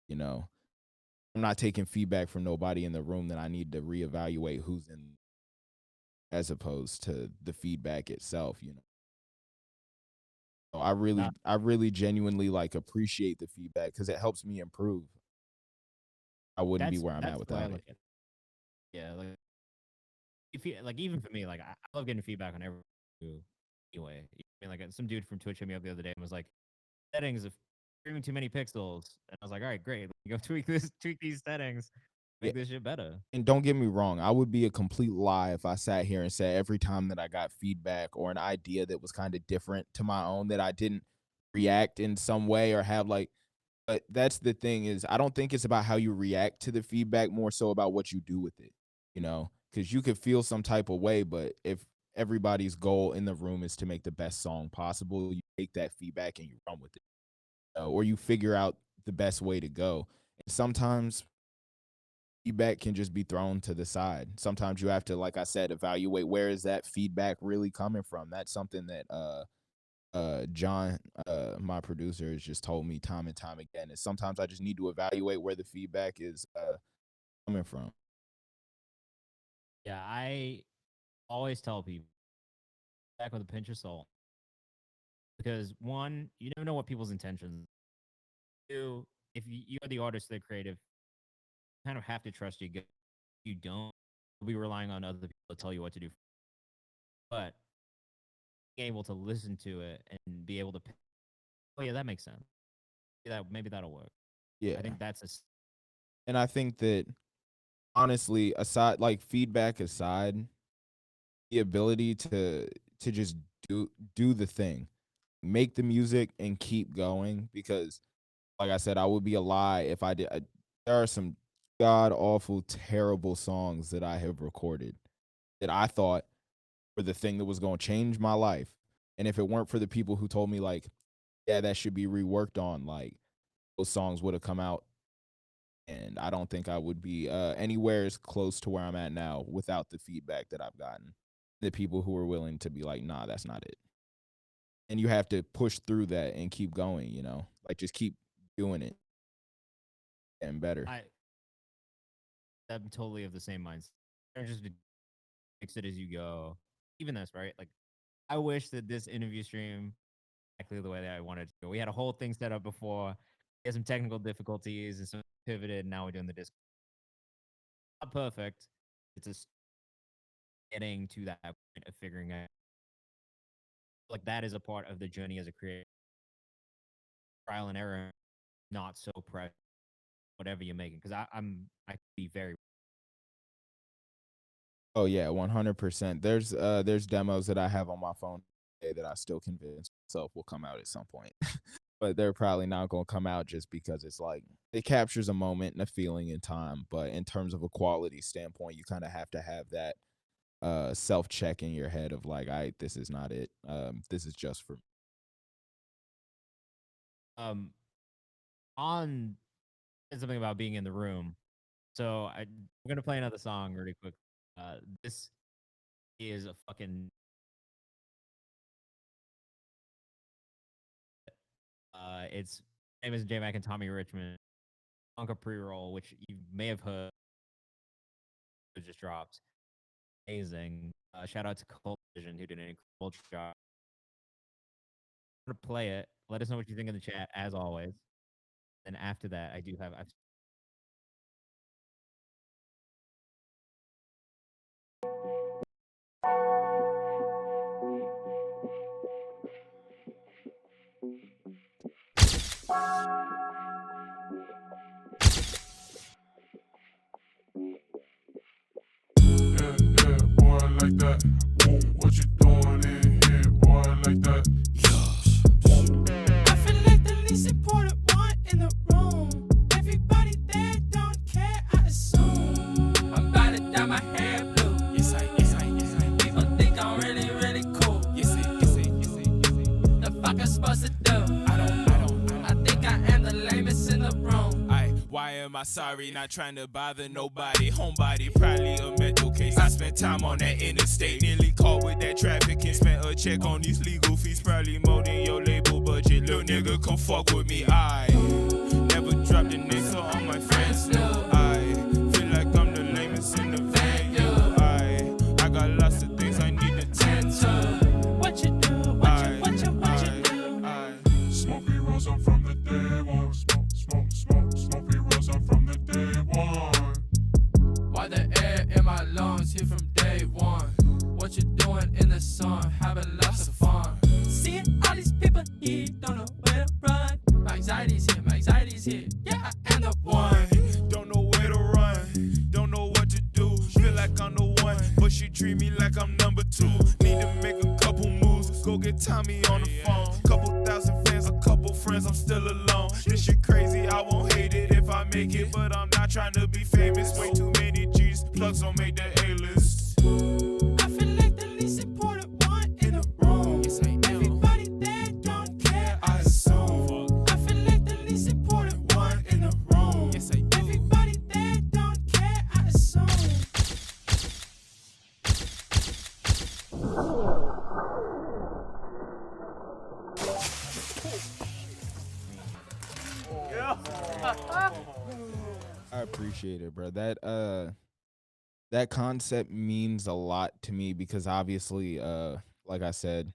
You know, I'm not taking feedback from nobody in the room that I need to reevaluate who's in, as opposed to the feedback itself. So I really genuinely like appreciate the feedback because it helps me improve. I wouldn't be where I'm at That's the way I without look it. at it. Yeah, like if you like even for me, like I love getting feedback on every anyway. I mean, like some dude from Twitch hit me up the other day and was like, settings of streaming too many pixels. And I was like, all right, great. Go tweak these settings, Yeah, make this shit better. and don't get me wrong, I would be a complete lie if I sat here and said every time that I got feedback or an idea that was kind of different to my own that I didn't react in some way or have like. But that's the thing is I don't think it's about how you react to the feedback, more so about what you do with it, because you could feel some type of way, but if everybody's goal in the room is to make the best song possible, you take that feedback and you run with it, or you figure out the best way to go. And sometimes feedback can just be thrown to the side. Sometimes you have to, like I said, evaluate where is that feedback really coming from. That's something that John, my producer, has just told me time and time again. Is sometimes I just need to evaluate where the feedback is coming from. Yeah, I always tell people back with a pinch of salt because one, you never know what people's intentions. Two, if you are the artist, the creative, you kind of have to trust you. You don't, you'll be relying on other people to tell you what to do. But being able to listen to it and be able to, oh yeah, that makes sense. Maybe that'll work. Yeah, I think that's and I think that honestly, aside like feedback aside, the ability to just do the thing, make the music and keep going, because like I said, I would be a lie if I did. There are some god awful, terrible songs that I have recorded that I thought were the thing that was going to change my life. And if it weren't for the people who told me, like, yeah, that should be reworked on, like, those songs would have come out. And I don't think I would be anywhere as close to where I'm at now without the feedback that I've gotten. The people who are willing to be like, nah, that's not it. And you have to push through that and keep going, like just keep doing it and better. I'm totally of the same mindset. Just fix it as you go. Even this, right? Like, I wish that this interview stream exactly the way that I wanted to go. We had a whole thing set up before. We had some technical difficulties and some pivoted. And now we're doing the disc. Not perfect. It's just getting to that point of figuring out. Like that is a part of the journey as a creator. Trial and error, not so pressure. Whatever you're making, because I could be very. Oh yeah, 100%. There's demos that I have on my phone today that I still convince myself will come out at some point. But they're probably not going to come out just because it's like it captures a moment and a feeling in time, but in terms of a quality standpoint, you kind of have to have that self-check in your head of like, this is not it. This is just for me. On something about being in the room. So we're gonna play another song really quick. This is a fucking it's name is J-Mac and Tommy Richmond. Uncle pre-roll, which you may have heard, it just dropped. Amazing. Shout out to Cold Vision who did an incredible job. I'm gonna play it. Let us know what you think in the chat, as always. And after that, I've Yeah, boy, like that. Whoa, what you doing in here, boy, like that? I feel like the least important one in the room. Everybody there don't care, I assume. I'm about to dye my hair blue. Yes, I. People think I'm really, really cool. Yes, I. The fuck I'm supposed to do? I don't. I think I am the lamest in the room. why am I sorry? Not trying to bother nobody. Homebody, probably a mental case. I spent time on that interstate. Nearly caught with that trafficking. Spent a check on these legal fees. Probably more than your label budget. Little nigga, come fuck with me. I never dropped the name, so all my friends know. I feel like I'm the lamest in the venue. I got lots of things I need to tend to. What you do? What you do? Smoke heroes up from the day one. Smoke heroes up from the day one. Why the air in my lungs here from day one? What you doing in the sun? Having lots of fun. Seeing all these people here, don't know where to run. My anxiety's here. Yeah, I am the one. Don't know where to run, don't know what to do. Feel like I'm the one, but she treat me like I'm number two. Need to make a couple moves, go get Tommy on the phone. Couple thousand fans, a couple friends, I'm still alone. This shit crazy, I won't hate it if I make it, but I'm not trying to be famous. Way too many G's, plugs don't make the A-list. I feel like the least important one in the room. Yes, I am. Everybody there don't care, I I assume. I feel like the least important one in the room. Yes, I do. Everybody there don't care, I assume. I appreciate it, bro. That concept means a lot to me because obviously, like I said,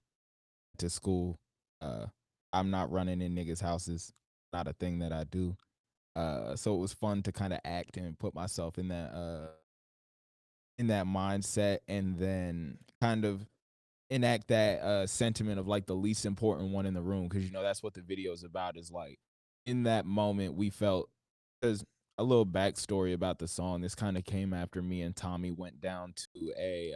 to school, I'm not running in niggas' houses. Not a thing that I do. So it was fun to kind of act and put myself in that mindset, and then kind of enact that sentiment of like the least important one in the room, because that's what the video is about. Is like in that moment we felt, because a little backstory about the song. This kind of came after me and Tommy went down to a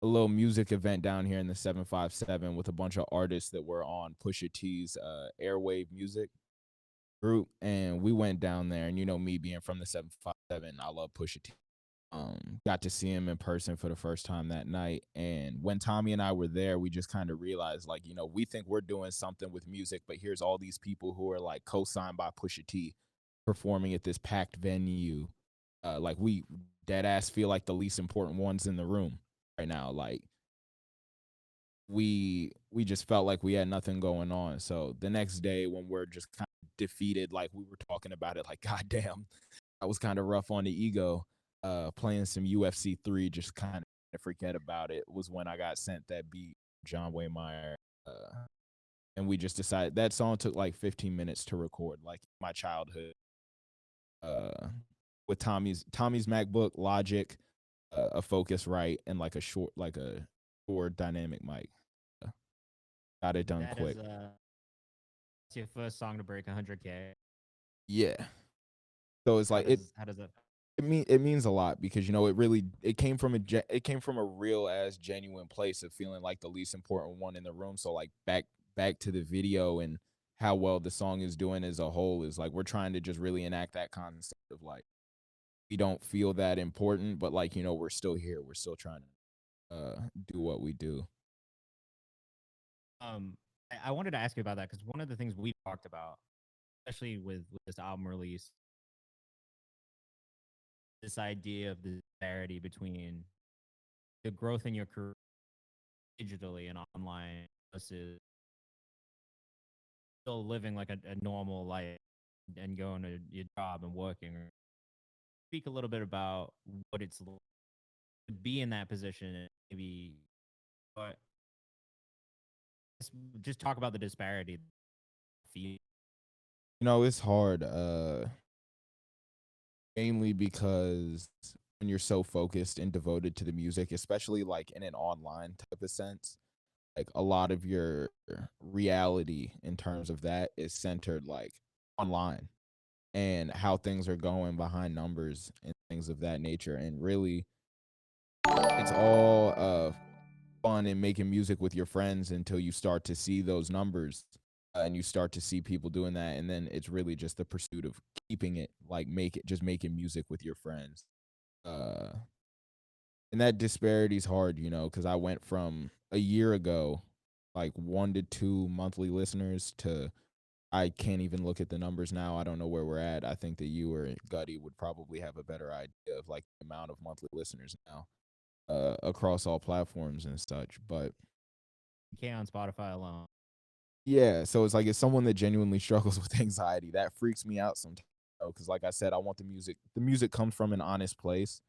little music event down here in the 757 with a bunch of artists that were on Pusha T's Airwave Music group, and we went down there, and me being from the 757, I love Pusha T. Got to see him in person for the first time that night, and when Tommy and I were there, we just kind of realized, like, we think we're doing something with music, but here's all these people who are like co-signed by Pusha T performing at this packed venue. Like, we dead ass feel like the least important ones in the room right now. Like, we just felt like we had nothing going on. So the next day, when we're just kind of defeated, like, we were talking about it, like, goddamn, I was kind of rough on the ego. Playing some UFC 3, just kind of forget about it, was when I got sent that beat, John Wayne Meyer. And we just decided that song took like 15 minutes to record, like my childhood. With Tommy's MacBook, Logic, a Focusrite, and like a short dynamic mic. Got it done quick. It's your first song to break 100K. Yeah. So it's like How does that? it means a lot, because it came from a real ass genuine place of feeling like the least important one in the room. So like back to the video and how well the song is doing as a whole, is like we're trying to just really enact that concept of like we don't feel that important, but like we're still here, we're still trying to do what we do. I wanted to ask you about that, because one of the things we talked about, especially with this album release, this idea of the disparity between the growth in your career digitally and online versus still living like a normal life and going to your job and working. Speak a little bit about what it's like to be in that position, and maybe but just talk about the disparity. It's hard, mainly because when you're so focused and devoted to the music, especially like in an online type of sense, like a lot of your reality in terms of that is centered like online and how things are going behind numbers and things of that nature. And really, it's all fun and making music with your friends until you start to see those numbers, and you start to see people doing that, and then it's really just the pursuit of keeping it, like making music with your friends. And that disparity is hard, because I went from a year ago like 1 to 2 monthly listeners to I can't even look at the numbers now. I don't know where we're at. I think that you or Gutty would probably have a better idea of like the amount of monthly listeners now across all platforms and such. But You can't on Spotify alone. yeah, so it's like it's someone that genuinely struggles with anxiety. That freaks me out sometimes. Because like I said, I want the music. The music comes from an honest place.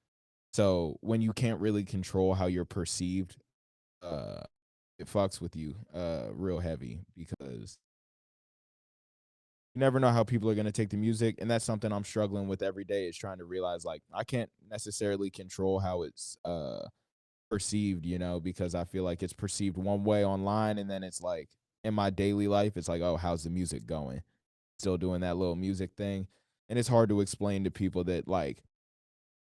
So when you can't really control how you're perceived, uh, it fucks with you real heavy because you never know how people are going to take the music, and that's something I'm struggling with every day, is trying to realize like I can't necessarily control how it's perceived, because I feel like it's perceived one way online, and then it's like in my daily life it's like, oh, how's the music going, still doing that little music thing. And it's hard to explain to people that like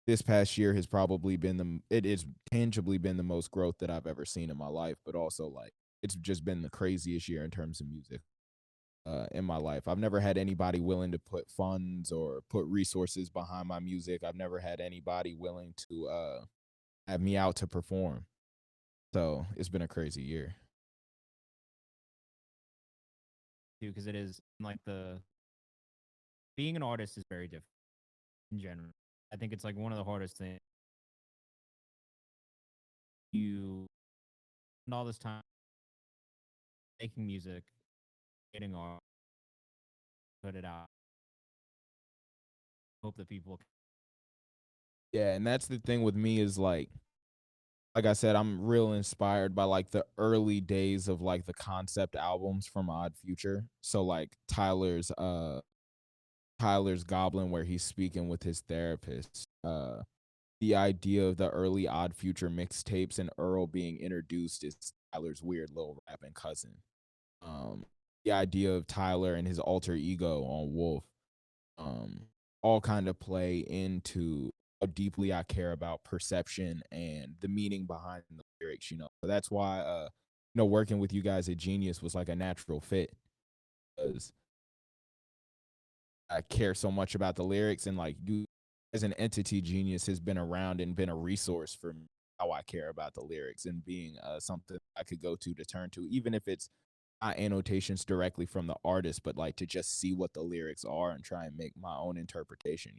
this past year has probably been it is tangibly been the most growth that I've ever seen in my life, but also like it's just been the craziest year in terms of music in my life. I've never had anybody willing to put funds or put resources behind my music. I've never had anybody willing to have me out to perform. So it's been a crazy year. Too, because it is like the being an artist is very different in general. I think it's like one of the hardest things. You spend all this time making music, getting art, put it out, hope that people. Yeah, and that's the thing with me is like I said, I'm real inspired by like the early days of like the concept albums from Odd Future. So like Tyler's Goblin, where he's speaking with his therapist. The idea of the early Odd Future mixtapes and Earl being introduced as Tyler's weird little rapping cousin. The idea of Tyler and his alter ego on Wolf, um, all kind of play into how deeply I care about perception and the meaning behind the lyrics. So that's why working with you guys at Genius was like a natural fit, because I care so much about the lyrics, and like you as an entity, Genius has been around and been a resource for me, how I care about the lyrics and being something I could go to turn to, even if it's not annotations directly from the artist, but like to just see what the lyrics are and try and make my own interpretation.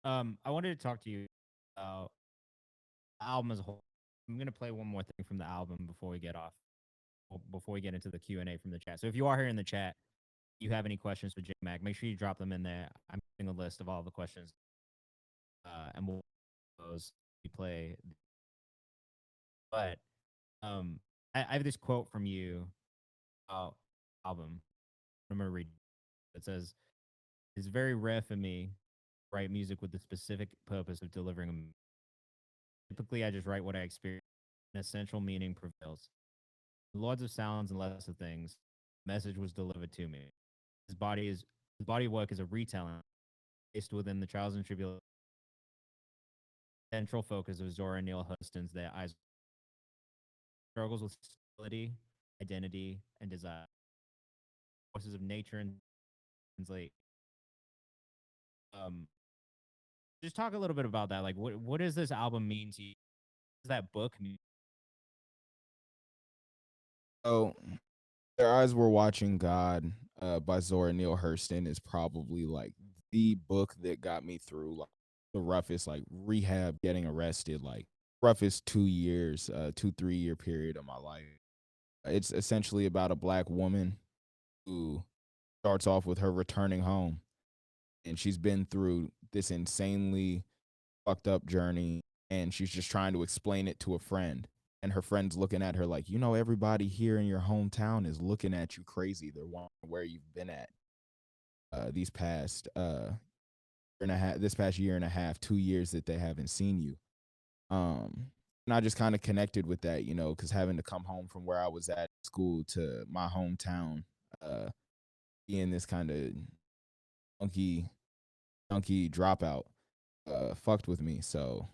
I wanted to talk to you about the album as a whole. I'm gonna play one more thing from the album before we get off, before we get into the Q&A from the chat. So if you are here in the chat, you have any questions for J Mac, make sure you drop them in there. I'm making a list of all the questions, and we'll those we play. But I have this quote from you about album. I'm gonna read. It says, "It's very rare for me to write music with the specific purpose of delivering a typically, I just write what I experience. An essential meaning prevails. The Lords of Sounds and Less of Things, message was delivered to me. His body of work is a retelling based within the trials and tribulations. Central focus of Zora Neale Hurston's Their Eyes struggles with stability, identity, and desire. Forces of nature and translate. Um, just talk a little bit about that. Like, what does this album mean to you? What does that book mean? So Their Eyes Were Watching God by Zora Neale Hurston is probably like the book that got me through like the roughest like rehab, getting arrested, like roughest 2 years, 2 3 year period of my life. It's essentially about a black woman who starts off with her returning home, and she's been through this insanely fucked up journey, and she's just trying to explain it to a friend, and her friend's looking at her like, everybody here in your hometown is looking at you crazy. They're wondering where you've been at these past this past year and a half, 2 years that they haven't seen you. And I just kind of connected with that, because having to come home from where I was at school to my hometown, uh being this kind of funky dropout, fucked with me. So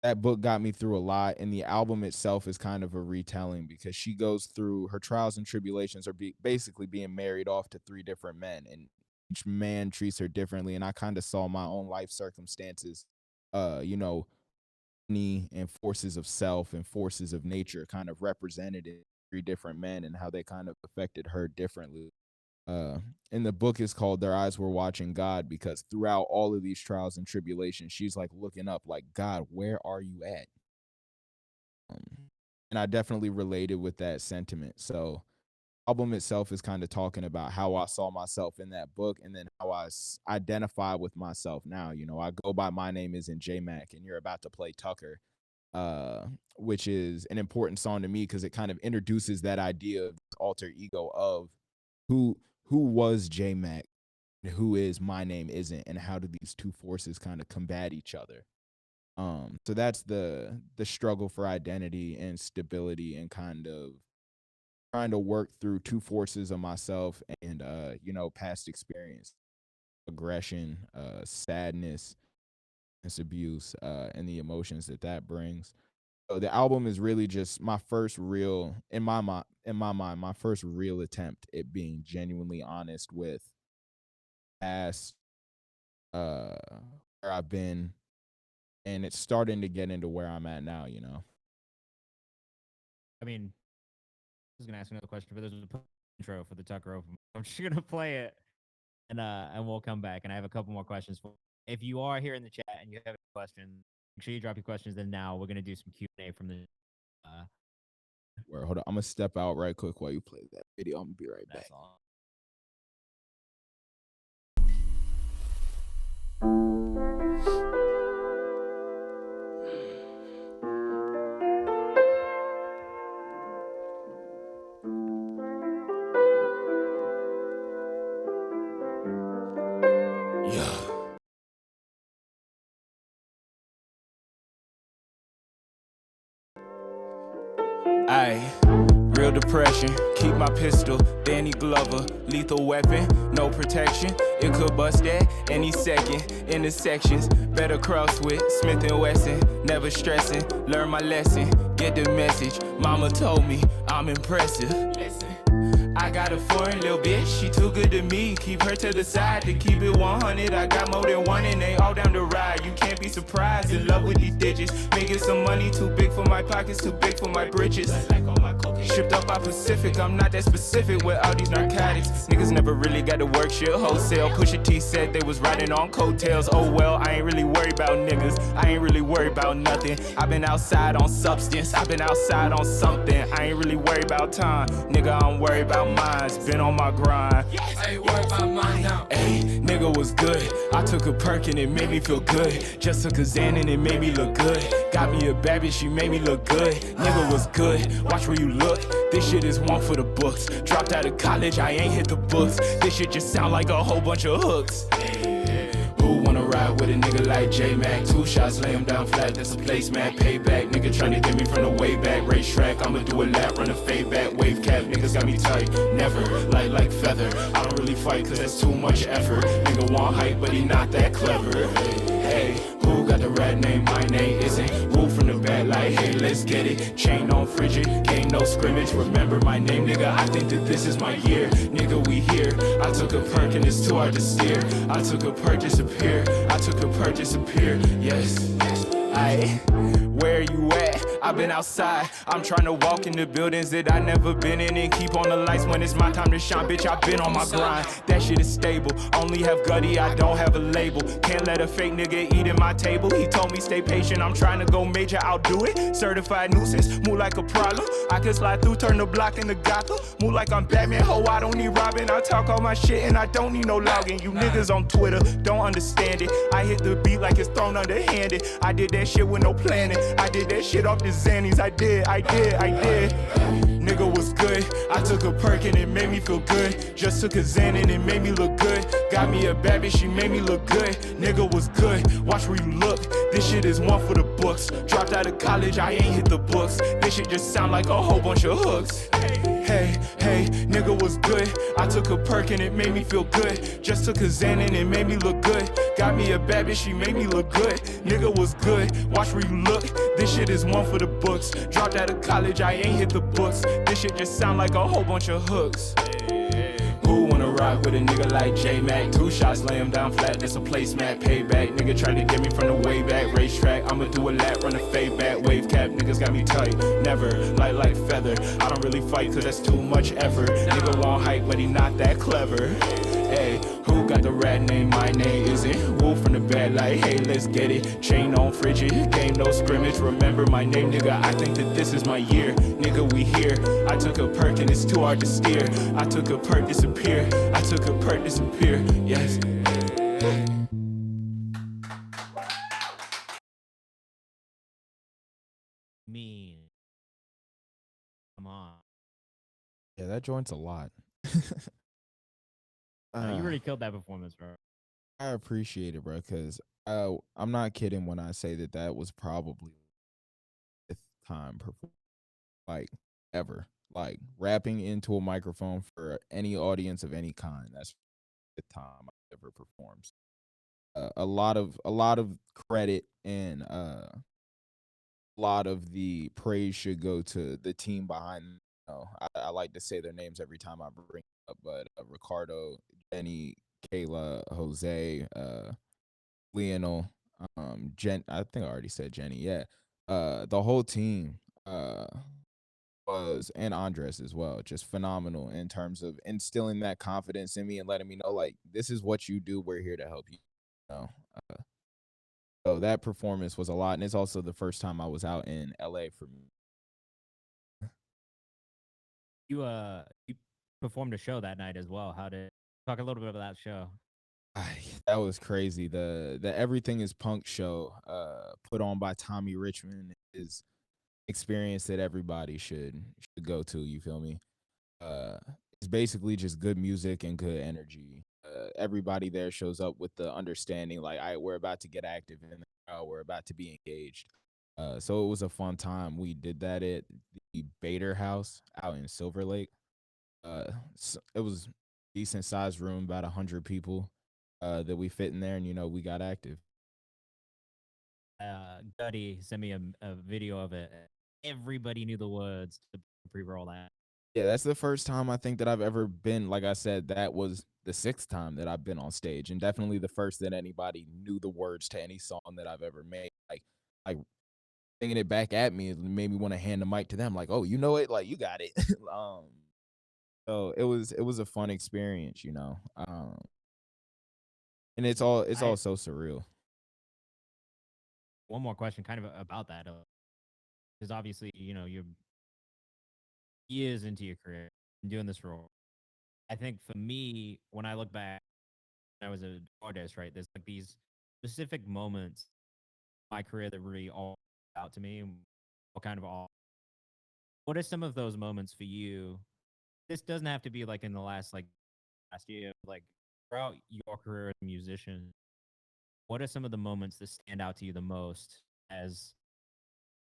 that book got me through a lot, and the album itself is kind of a retelling, because she goes through her trials and tribulations, are basically being married off to three different men, and each man treats her differently. And I kind of saw my own life circumstances, you know, and forces of self and forces of nature kind of represented 3 different men and how they kind of affected her differently. And the book is called Their Eyes Were Watching God, because throughout all of these trials and tribulations, she's like looking up like, God, where are you at? And I definitely related with that sentiment. So album itself is kind of talking about how I saw myself in that book, and then how I identify with myself now. You know, I go by My Name Isn't J-Mack, and you're about to play Tucker, which is an important song to me because it kind of introduces that idea of alter ego of who was J-Mack, and who is My Name Isn't, and how do these two forces kind of combat each other. So that's the struggle for identity and stability, and kind of trying to work through two forces of myself and you know, past experience, aggression, sadness, abuse, and the emotions that brings. So the album is really just my first real, in my mind, my first real attempt at being genuinely honest with past, where I've been, and it's starting to get into where I'm at now, you know. I mean, I was gonna ask another question, but there's a intro for the Tucker Open. I'm just gonna play it, and we'll come back. And I have a couple more questions for you. If you are here in the chat and you have a question, make sure you drop your questions. Then now we're gonna do some Q&A from the. Hold on, I'm gonna step out right quick while you play that video. I'm gonna be right back. That's all. Ayy, real depression, keep my pistol, Danny Glover, lethal weapon, no protection, it could bust at any second, intersections, better cross with Smith & Wesson, never stressing, learn my lesson, get the message, mama told me I'm impressive. I got a foreign little bitch, she too good to me. Keep her to the side to keep it 100. I got more than one and they all down the ride. You can't be surprised, in love with these digits. Making some money, too big for my pockets, too big for my britches. Shipped up by Pacific, I'm not that specific with all these narcotics. Niggas never really got to work shit wholesale. Pusha T said they was riding on coattails. Oh well, I ain't really worried about niggas. I ain't really worried about nothing. I've been outside on substance, I've been outside on something. I ain't really worried about time. Nigga, I'm worried about mines. Been on my grind. I ain't worried about mine now. Ayy, nigga was good. I took a perk and it made me feel good. Just took a Xan and it made me look good. Got me a bad bitch, she made me look good. Nigga was good. Watch where you look. This shit is one for the books. Dropped out of college, I ain't hit the books. This shit just sound like a whole bunch of hooks. Who wanna ride with a nigga like J-Mack? 2 shots, lay him down flat, that's a placemat. Payback, nigga tryna get me from the way back. Racetrack, I'ma do a lap, run a fade back. Wave cap, niggas got me tight. Never, light like feather. I don't really fight cause that's too much effort. Nigga want hype, but he not that clever. Hey, who got the rat name? My name isn't. Who from the bad like, hey, let's get it. Chain on frigid, ain't no scrimmage. Remember my name, nigga, I think that this is my year. Nigga, we here. I took a perk and it's too hard to steer. I took a perk, disappear. I took a perk, disappear. Yes. Aye. Where you at? I've been outside. I'm trying to walk in the buildings that I never been in and keep on the lights when it's my time to shine. Bitch, I've been on my grind. That shit is stable. Only have gutty, I don't have a label. Can't let a fake nigga eat at my table. He told me stay patient. I'm trying to go major, I'll do it. Certified nuisance, move like a problem. I can slide through, turn the block into Gotham. Move like I'm Batman, ho, I don't need Robin. I talk all my shit and I don't need no logging. You niggas on Twitter don't understand it. I hit the beat like it's thrown underhanded. I did that shit with no planning. I did that shit off the Xannies. I did. Nigga was good. I took a perk and it made me feel good. Just took a Xan and it made me look good. Got me a bad bitch, she made me look good. Nigga was good. Watch where you look. This shit is one for the books. Dropped out of college, I ain't hit the books. This shit just sound like a whole bunch of hooks. Hey, nigga was good. I took a perk and it made me feel good. Just took a Xan and it made me look good. Got me a bad bitch, she made me look good. Nigga was good. Watch where you look. This shit is one for the books. Dropped out of college, I ain't hit the books. This shit just sound like a whole bunch of hooks. Who wanna rock with a nigga like J-Mac? 2 shots, lay him down flat, that's a placemat. Payback, nigga tried to get me from the way back. Racetrack, I'ma do a lap, run a fade back. Wave cap, niggas got me tight, never, light like feather. I don't really fight cause that's too much effort. Nigga want hype, but he not that clever. Hey, who got the rat name? My name isn't Wolf from the bad, like, hey, let's get it. Chain on frigid, game no scrimmage. Remember my name, nigga, I think that this is my year. Nigga, we here. I took a perk and it's too hard to steer. I took a perk, disappear. I took a perk, disappear. Yes. Mean. Come on. Yeah, that joint's a lot. You really killed that performance, bro. I appreciate it, bro, because I'm not kidding when I say that that was probably the fifth time like ever. Like rapping into a microphone for any audience of any kind. That's the time I ever performed. A lot of credit and a lot of the praise should go to the team behind. I like to say their names every time I bring it up, but Ricardo, Jenny, Kayla, Jose, Lionel, I think I already said Jenny. Yeah, the whole team was, and Andres as well, just phenomenal in terms of instilling that confidence in me and letting me know like this is what you do. We're here to help you. You know, so that performance was a lot, and it's also the first time I was out in LA for me. You performed a show that night as well. How did talk a little bit about that show? That was crazy. The Everything is Punk show, put on by Tommy Richmond, is experience that everybody should go to. You feel me? Uh, it's basically just good music and good energy. Everybody there shows up with the understanding, like, all right, we're about to get active and we're about to be engaged. So it was a fun time. We did that at the Bader House out in Silver Lake. It was decent sized room, about 100 people that we fit in there, and we got active. Gutty sent me a video of it. Everybody knew the words to pre-roll that. Yeah, that's the first time I think that I've ever been. Like I said, that was the sixth time that I've been on stage, and definitely the first that anybody knew the words to any song that I've ever made. Like singing it back at me, it made me want to hand the mic to them. Like, oh, you know it, like you got it. So it was a fun experience, and it's all so surreal. One more question, kind of about that, because obviously, you're years into your career doing this role. I think for me, when I look back, when I was an artist, right? There's like these specific moments in my career that really all out to me, and what kind of all. What are some of those moments for you? This doesn't have to be like in the last year, like throughout your career as a musician. What are some of the moments that stand out to you the most as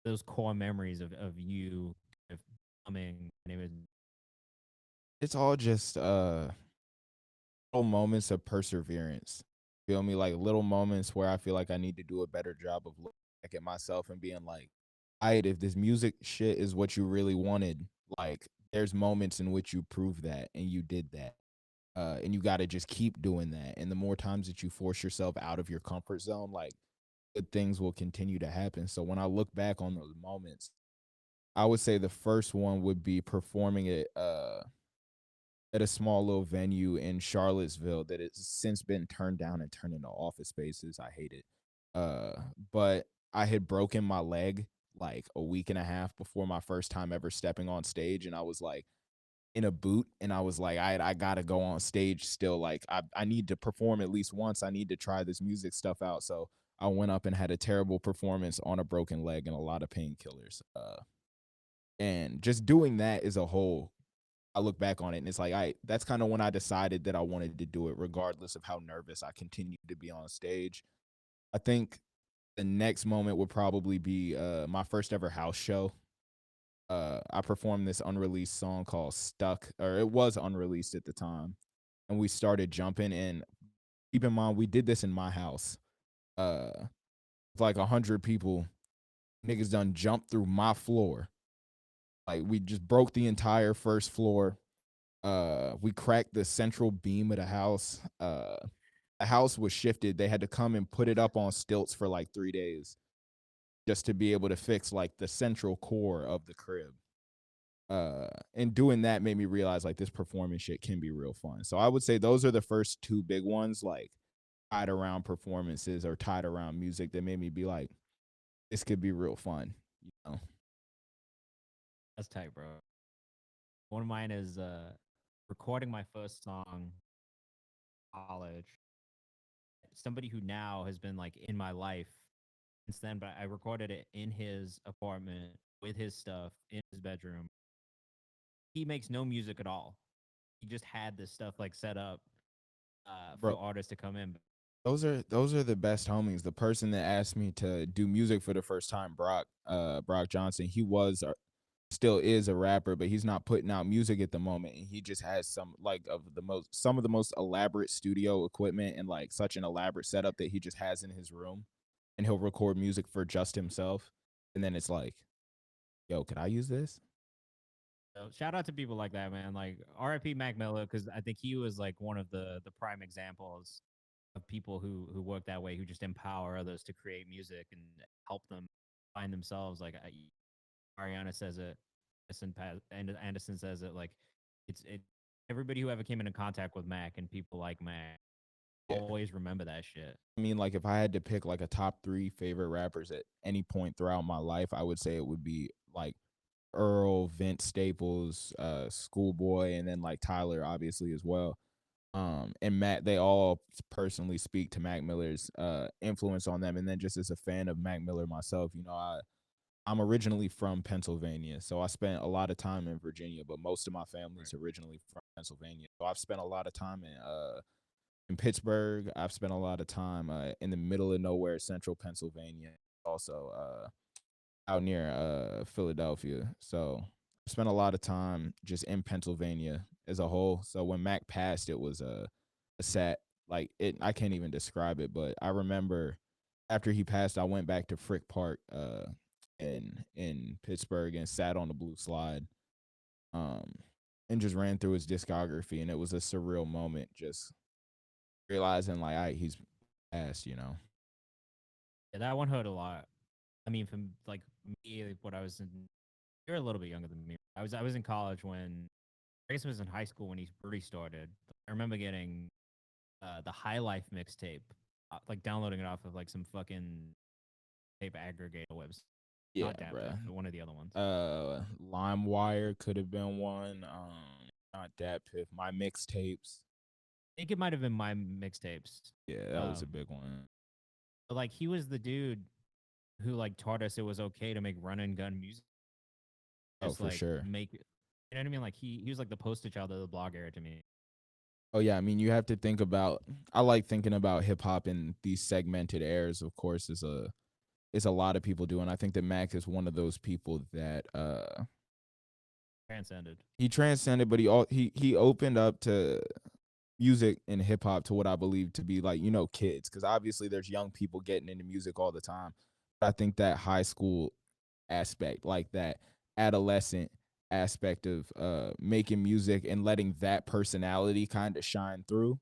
those core memories of you kind of coming? It's all just little moments of perseverance. Feel me? Like little moments where I feel like I need to do a better job of looking back at myself and being like, all right, if this music shit is what you really wanted, like there's moments in which you prove that and you did that. And you got to just keep doing that. And the more times that you force yourself out of your comfort zone, like good things will continue to happen. So when I look back on those moments, I would say the first one would be performing it at a small little venue in Charlottesville that has since been turned down and turned into office spaces. I hate it. But I had broken my leg like a week and a half before my first time ever stepping on stage, and I was like in a boot, and I was like, I gotta go on stage still. Like I need to perform at least once. I need to try this music stuff out. So I went up and had a terrible performance on a broken leg and a lot of painkillers. And just doing that as a whole, I look back on it and it's like, that's kind of when I decided that I wanted to do it, regardless of how nervous I continued to be on stage. I think the next moment would probably be my first ever house show. I performed this unreleased song called Stuck, or it was unreleased at the time. And we started jumping, and keep in mind, we did this in my house. With like 100 people, niggas done jumped through my floor. Like we just broke the entire first floor. We cracked the central beam of the house. The house was shifted. They had to come and put it up on stilts for like 3 days just to be able to fix like the central core of the crib. And doing that made me realize like this performance shit can be real fun. So I would say those are the first two big ones, like tied around performances or tied around music, that made me be like, this could be real fun, you know. That's tight, bro. One of mine is recording my first song in college. Somebody who now has been like in my life since then, but I recorded it in his apartment with his stuff in his bedroom. He makes no music at all. He just had this stuff like set up for Bro, artists to come in. those are the best homies. The person that asked me to do music for the first time, Brock Johnson, he was still is a rapper, but he's not putting out music at the moment. And he just has some of the most elaborate studio equipment and like such an elaborate setup that he just has in his room. And he'll record music for just himself. And then it's like, yo, could I use this? So shout out to people like that, man. Like R.I.P. Mac Miller, because I think he was like one of the prime examples of people who work that way, who just empower others to create music and help them find themselves. Like Ariana says it, Anderson says it. Like it. Everybody who ever came into contact with Mac and people like Mac Yeah. always remember that shit. I mean, like if I had to pick like a top 3 favorite rappers at any point throughout my life, I would say it would be like Earl, Vince Staples, Schoolboy, and then like Tyler, obviously as well. And Matt, they all personally speak to Mac Miller's influence on them. And then just as a fan of Mac Miller myself, you know, I'm originally from Pennsylvania, so I spent a lot of time in Virginia, but most of my family is originally from Pennsylvania. So I've spent a lot of time in Pittsburgh. I've spent a lot of time in the middle of nowhere, central Pennsylvania, also out near Philadelphia. So I spent a lot of time just in Pennsylvania as a whole. So when Mac passed, it was a sad, like it. I can't even describe it, but I remember after he passed, I went back to Frick Park in Pittsburgh and sat on the blue slide um and just ran through his discography, and it was a surreal moment just realizing like, all right, he's passed, you know. Yeah, that one hurt a lot. I mean, from like me, like, what I was in, you're a little bit younger than me. I was in college when I guess it was in high school when he really started. I remember getting the High Life mixtape, like downloading it off of like some fucking tape aggregator website. Yeah, Not bruh. but one of the other ones. LimeWire could have been one. Not that piff. My mixtapes. I think it might have been my mixtapes. Yeah, that was a big one. But like he was the dude who like taught us it was okay to make run and gun music. Just, For like, sure. Make it. You know what I mean? Like he was like the poster child of the blog era to me. Oh yeah, I mean you have to think about. I like thinking about hip hop in these segmented eras. Of course, is a lot of people do, and I think that Mac is one of those people that Transcended. he transcended, but he opened up to music and hip hop to what I believe to be like, you know, kids, because obviously there's young people getting into music all the time. But I think that high school aspect, like that adolescent aspect of making music and letting that personality kind of shine through.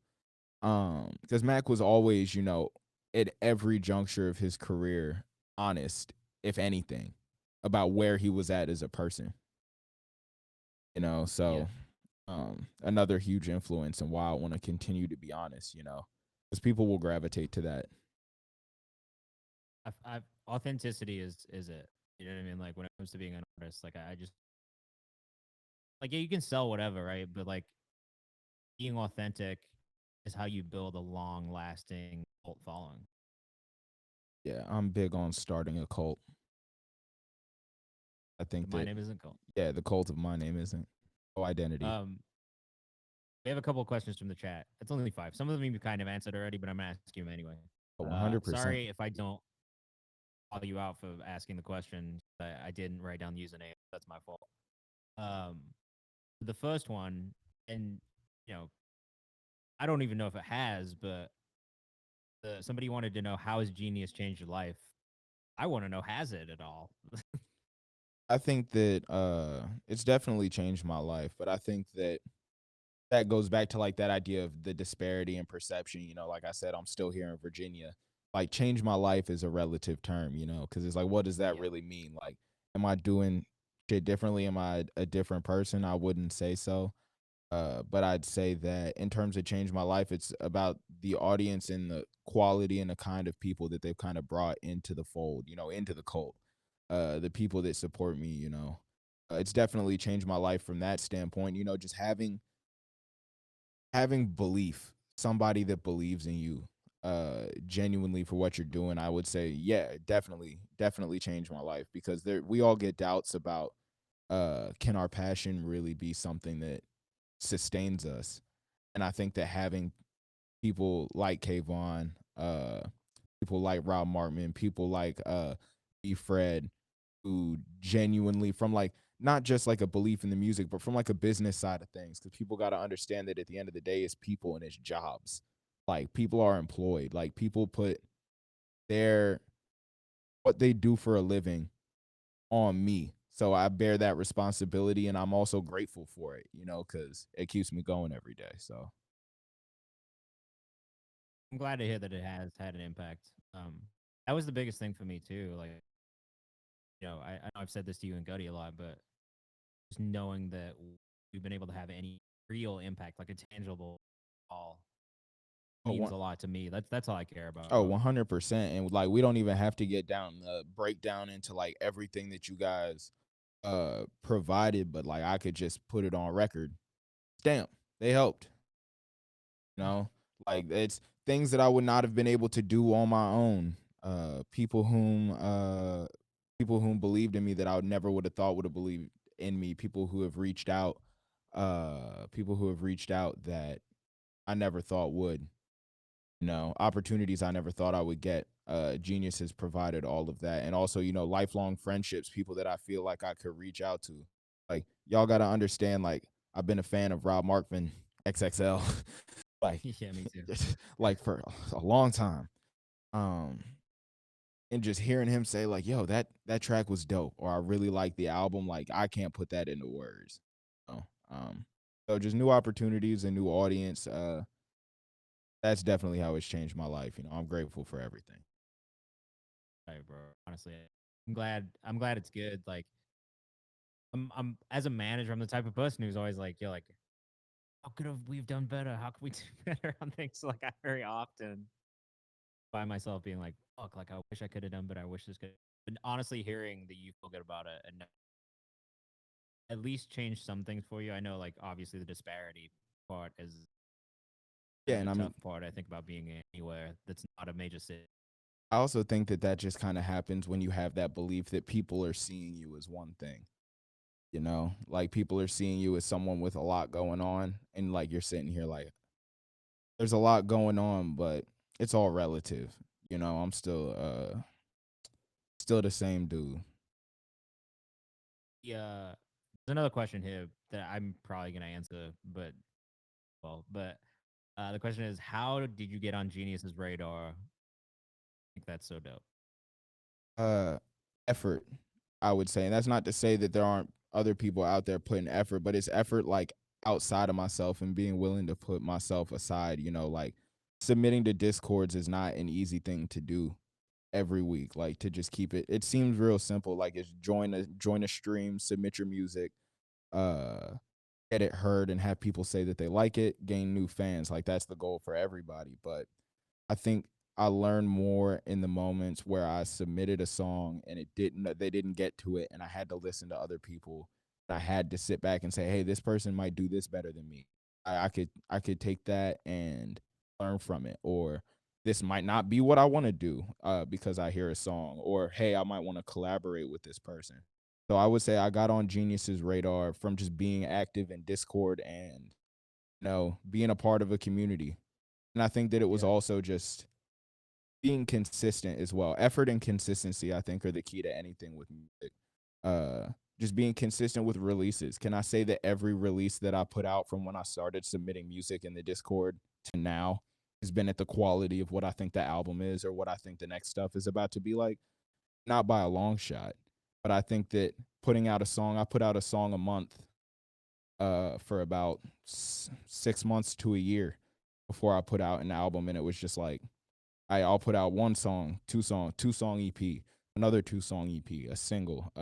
Because Mac was always, you know, at every juncture of his career, honest, if anything, about where he was at as a person. You know, so another huge influence and why I want to continue to be honest, you know, because people will gravitate to that. Authenticity is it. You know what I mean? Like when it comes to being an artist, like I just like yeah, you can sell whatever, right? But like being authentic is how you build a long lasting cult following. Yeah, I'm big on starting a cult. I think My that name isn't cult. yeah, the cult of my name isn't. Oh, identity. We have a couple of questions from the chat. It's only 5. Some of them you kind of answered already, but I'm gonna ask you them anyway. 100%. Sorry if I don't call you out for asking the question. I didn't write down the username. That's my fault. The first one, and you know, I don't even know if it has, but somebody wanted to know how has Genius changed your life. I want to know, has it at all? I think that it's definitely changed my life, but I think that that goes back to like that idea of the disparity in perception. Like I said, I'm still here in Virginia. Like, change my life is a relative term, because it's like, what does that Yeah. really mean? Like, am I doing shit differently? Am I a different person? I wouldn't say so. But I'd say that in terms of change my life, it's about the audience and the quality and the kind of people that they've kind of brought into the fold, into the cult. The people that support me, it's definitely changed my life from that standpoint. Just having belief, somebody that believes in you, genuinely for what you're doing. I would say, yeah, definitely changed my life, because we all get doubts about, can our passion really be something that sustains us? And I think that having people like Kayvon, people like Rob Martman, people like B. Fred, who genuinely, from like not just like a belief in the music, but from like a business side of things, because people got to understand that at the end of the day, it's people and it's jobs. Like, people are employed. Like, people put their what they do for a living on me. So I bear that responsibility, and I'm also grateful for it, because it keeps me going every day. So I'm glad to hear that it has had an impact. That was the biggest thing for me too. Like, I know I've said this to you and Gutty a lot, but just knowing that we've been able to have any real impact, like a tangible all, means a lot to me. That's all I care about. 100%. And like, we don't even have to get down break down into like everything that you guys provided, but like, I could just put it on record. Damn, they helped. You know, like, it's things that I would not have been able to do on my own. People whom believed in me that I never would have thought would have believed in me. People who have reached out, that I never thought would. Opportunities I never thought I would get. Genius has provided all of that. And also, lifelong friendships, people that I feel like I could reach out to. Like, y'all got to understand, like, I've been a fan of Rob Markman XXL, like, Yeah, me too. like, for a long time. And just hearing him say like, yo, that track was dope, or I really like the album, like, I can't put that into words. So, so just new opportunities and new audience. That's definitely how it's changed my life. I'm grateful for everything. Right, bro. Honestly, I'm glad it's good. Like, I'm as a manager, I'm the type of person who's always like, yo, like, how could have we've done better? How could we do better on things? Like, I very often by myself being like, fuck, like, I wish I could have done better. I wish this could. But honestly, hearing that you feel good about it and at least change some things for you. I know, like, obviously the disparity part is Yeah, kind of and a I mean, tough part. I think about being anywhere that's not a major city. I also think that just kind of happens when you have that belief that people are seeing you as one thing. Like, people are seeing you as someone with a lot going on, and like, you're sitting here like, there's a lot going on, but it's all relative. I'm still the same dude. Yeah, there's another question here that I'm probably gonna answer, but the question is, how did you get on Genius's radar? I think that's so dope. uh Effort, I would say. And that's not to say that there aren't other people out there putting effort, but it's effort like outside of myself and being willing to put myself aside. Like, submitting to discords is not an easy thing to do every week. Like, to just keep it seems real simple. Like, it's join a stream, submit your music, uh get it heard, and have people say that they like it, gain new fans. Like, that's the goal for everybody. But I think I learned more in the moments where I submitted a song and they didn't get to it, and I had to listen to other people. I had to sit back and say, hey, this person might do this better than me. I could take that and learn from it. Or this might not be what I want to do, because I hear a song. Or, hey, I might want to collaborate with this person. So I would say I got on Genius's radar from just being active in Discord and, being a part of a community. And I think that it was Yeah. also just being consistent as well. Effort and consistency, I think, are the key to anything with music. Just being consistent with releases. Can I say that every release that I put out from when I started submitting music in the Discord to now has been at the quality of what I think the album is, or what I think the next stuff is about to be like? Not by a long shot. But I think that putting out a song, I put out a song a month for about 6 months to a year before I put out an album, and it was just like, I'll put out one song, two song EP, another 2 song EP, a single,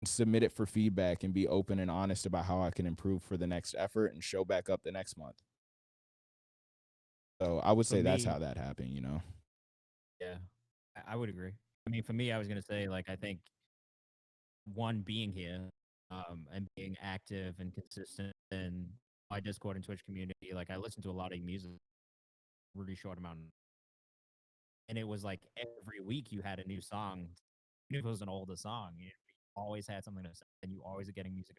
submit it for feedback and be open and honest about how I can improve for the next effort and show back up the next month. So I would For say that's me, how that happened, you know? yeah, I would agree. I mean, for me, I was gonna say like I think one being here, and being active and consistent in my Discord and Twitch community. Like I listen to a lot of music, really short amount, and it was like every week you had a new song. Even if it was an older song, you always had something to say, and you always are getting music.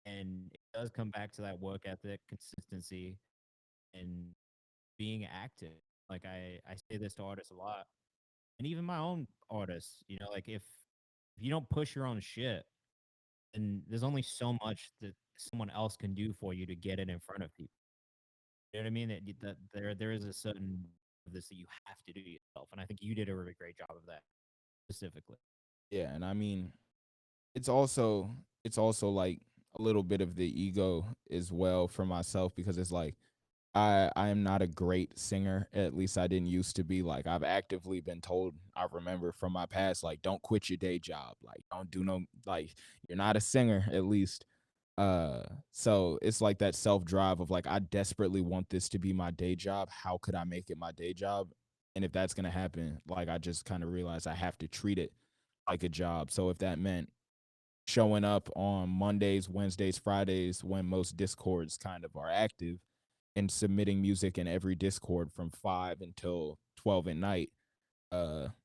And it does come back to that work ethic, consistency, and being active. Like I say this to artists a lot, and even my own artists. You know, like if you don't push your own shit, and there's only so much that someone else can do for you to get it in front of people. You know what I mean? That there is a certain of this that you have to do yourself, and I think you did a really great job of that specifically. Yeah, and I mean, it's also like a little bit of the ego as well for myself, because it's like I am not a great singer. At least I didn't used to be. Like I've actively been told, I remember from my past, like don't quit your day job. Like don't do no, like you're not a singer at least. So it's like that self-drive of like I desperately want this to be my day job. How could I make it my day job? And if that's going to happen, like I just kind of realized I have to treat it like a job. So if that meant showing up on Mondays, Wednesdays, Fridays when most discords kind of are active, and submitting music in every Discord from 5 until 12 at night.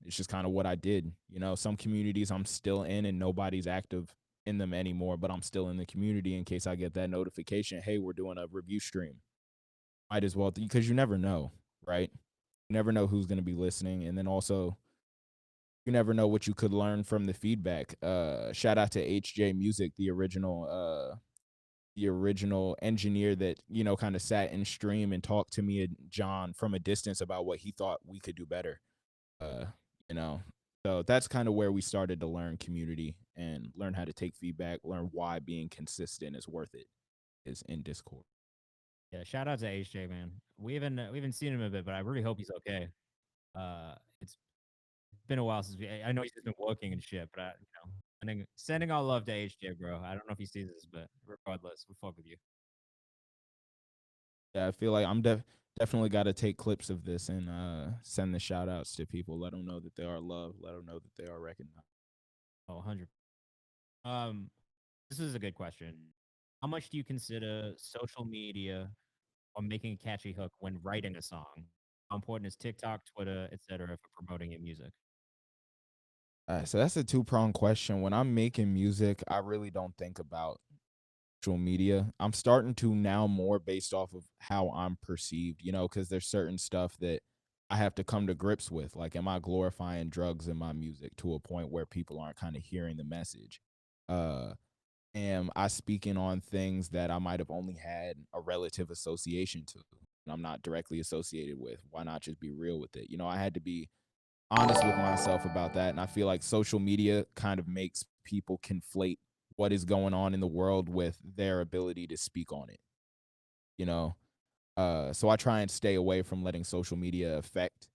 It's just kind of what I did. You know, some communities I'm still in and nobody's active in them anymore, but I'm still in the community in case I get that notification. Hey, we're doing a review stream. Might as well, because you never know, right? You never know who's going to be listening. And then also, you never know what you could learn from the feedback. Shout out to HJ Music, the original engineer that, you know, kind of sat in stream and talked to me and John from a distance about what he thought we could do better. Uh, you know, so that's kind of where we started to learn community and learn how to take feedback, learn why being consistent is worth it, is in Discord. Yeah, shout out to HJ, man. We haven't seen him a bit, but I really hope he's okay. It's been a while since I know he's just been working and shit, but sending all love to HJ, bro. I don't know if he sees this, but regardless, we fuck with you. Yeah, I feel like definitely got to take clips of this and send the shout outs to people, let them know that they are loved, let them know that they are recognized. Oh, 100. Um, this is a good question. How much do you consider social media or making a catchy hook when writing a song? How important is TikTok, Twitter, etc. for promoting your music? So that's a two-pronged question. When I'm making music, I really don't think about social media. I'm starting to now more based off of how I'm perceived, you know, because there's certain stuff that I have to come to grips with. Like, am I glorifying drugs in my music to a point where people aren't kind of hearing the message? Uh, am I speaking on things that I might have only had a relative association to and I'm not directly associated with? Why not just be real with it? You know, I had to be honest with myself about that. And I feel like social media kind of makes people conflate what is going on in the world with their ability to speak on it, you know? So I try and stay away from letting social media affect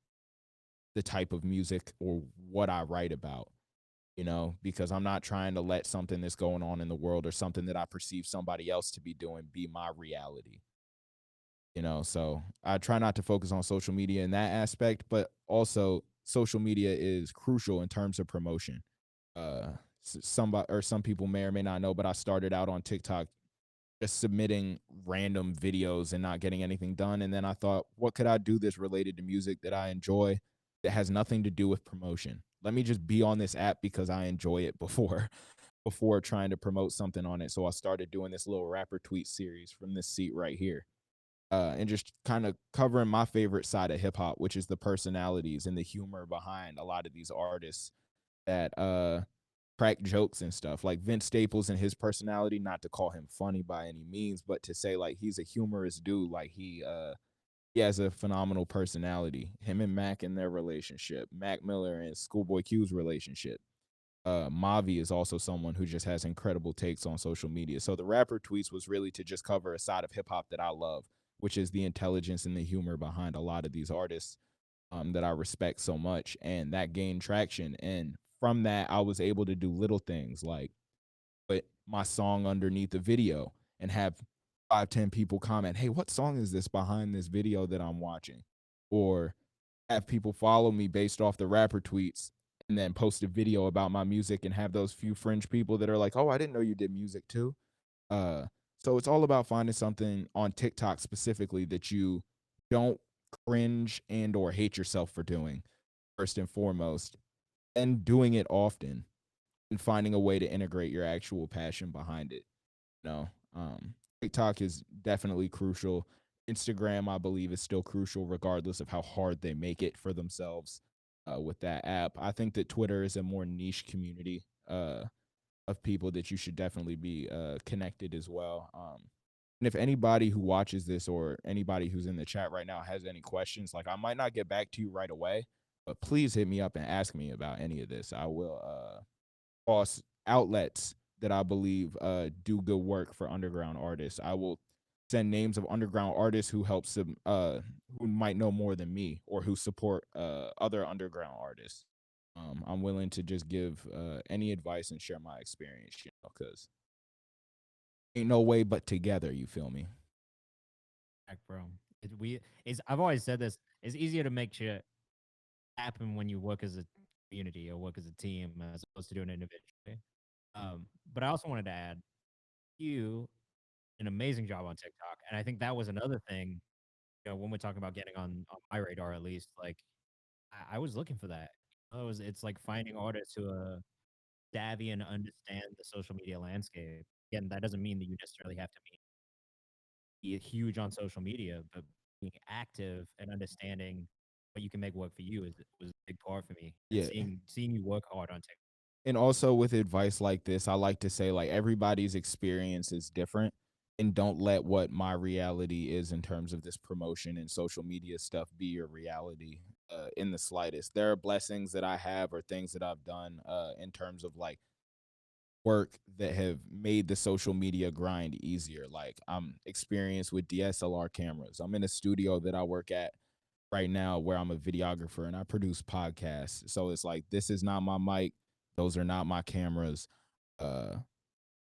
the type of music or what I write about, you know, because I'm not trying to let something that's going on in the world or something that I perceive somebody else to be doing be my reality, you know. So I try not to focus on social media in that aspect, but also social media is crucial in terms of promotion. uh Somebody or some people may or may not know, but I started out on TikTok just submitting random videos and not getting anything done, and then I thought, what could I do this related to music that I enjoy that has nothing to do with promotion? Let me just be on this app because I enjoy it before trying to promote something on it. So I started doing this little rapper tweet series from this seat right here, and just kind of covering my favorite side of hip hop, which is the personalities and the humor behind a lot of these artists that crack jokes and stuff. Like Vince Staples and his personality, not to call him funny by any means, but to say like he's a humorous dude. Like he has a phenomenal personality. Him and Mac and their relationship, Mac Miller and Schoolboy Q's relationship. Mavi is also someone who just has incredible takes on social media. So the rapper tweets was really to just cover a side of hip hop that I love, which is the intelligence and the humor behind a lot of these artists that I respect so much, and that gained traction. And from that, I was able to do little things like put my song underneath the video and have 5, 10 people comment, "Hey, what song is this behind this video that I'm watching?" Or have people follow me based off the rapper tweets and then post a video about my music and have those few fringe people that are like, "Oh, I didn't know you did music too." Uh, so it's all about finding something on TikTok specifically that you don't cringe and or hate yourself for doing first and foremost, and doing it often and finding a way to integrate your actual passion behind it. No, TikTok is definitely crucial. Instagram, I believe, is still crucial, regardless of how hard they make it for themselves with that app. I think that Twitter is a more niche community of people that you should definitely be connected as well. And if anybody who watches this or anybody who's in the chat right now has any questions, like I might not get back to you right away, but please hit me up and ask me about any of this. I will cross outlets that I believe do good work for underground artists. I will send names of underground artists who help some who might know more than me or who support other underground artists. I'm willing to just give any advice and share my experience, because ain't no way but together. You feel me? Heck, bro. I've always said this. It's easier to make shit happen when you work as a community or work as a team as opposed to doing it individually. But I also wanted to add, you an amazing job on TikTok, and I think that was another thing. When we're talking about getting on my radar, at least, like I was looking for that. It's like finding artists who are savvy and understand the social media landscape. Again, that doesn't mean that you necessarily have to be huge on social media, but being active and understanding what you can make work for you was a big part for me. And Yeah. seeing you work hard on TikTok. And also with advice like this, I like to say like everybody's experience is different, and don't let what my reality is in terms of this promotion and social media stuff be your reality in the slightest. There are blessings that I have or things that I've done in terms of like work that have made the social media grind easier. Like I'm experienced with DSLR cameras. I'm in a studio that I work at right now where I'm a videographer and I produce podcasts. So it's like this is not my mic, those are not my cameras. Uh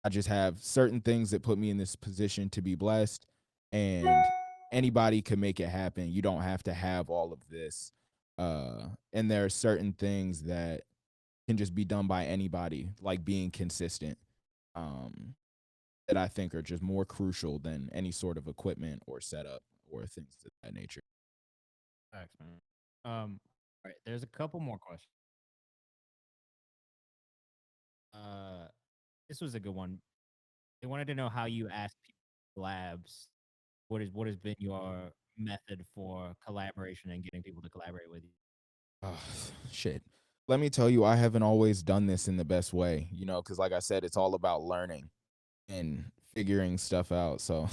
I just have certain things that put me in this position to be blessed, and anybody can make it happen. You don't have to have all of this. And there are certain things that can just be done by anybody, like being consistent. Um that I think are just more crucial than any sort of equipment or setup or things of that nature. Thanks, man. All right, there's a couple more questions. Uh, this was a good one. They wanted to know how you ask people collabs. What has been your method for collaboration and getting people to collaborate with you? Oh, shit. Let me tell you, I haven't always done this in the best way, because like I said, it's all about learning and figuring stuff out. So,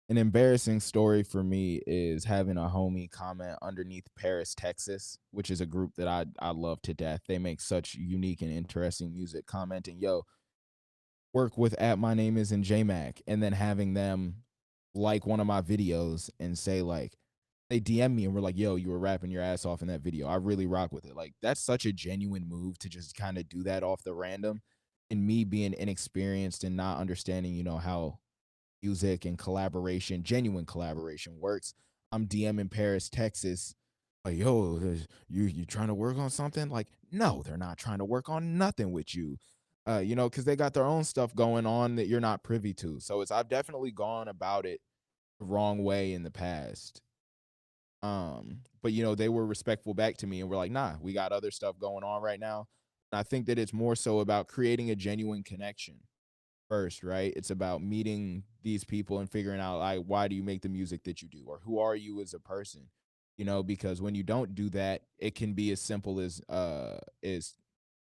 an embarrassing story for me is having a homie comment underneath Paris, Texas, which is a group that I love to death. They make such unique and interesting music, commenting, "Yo, work with at mynameisntjmack," and then having them like one of my videos and say like, they DM me and we're like, "Yo, you were rapping your ass off in that video. I really rock with it." Like that's such a genuine move to just kind of do that off the random. And me being inexperienced and not understanding, how music and collaboration, genuine collaboration works. I'm DMing Paris, Texas, like, "Yo, you trying to work on something?" Like, no, they're not trying to work on nothing with you. Because they got their own stuff going on that you're not privy to. So I've definitely gone about it the wrong way in the past. But they were respectful back to me and were like, "Nah, we got other stuff going on right now." And I think that it's more so about creating a genuine connection first, right? It's about meeting these people and figuring out like why do you make the music that you do, or who are you as a person? Because when you don't do that, it can be as simple as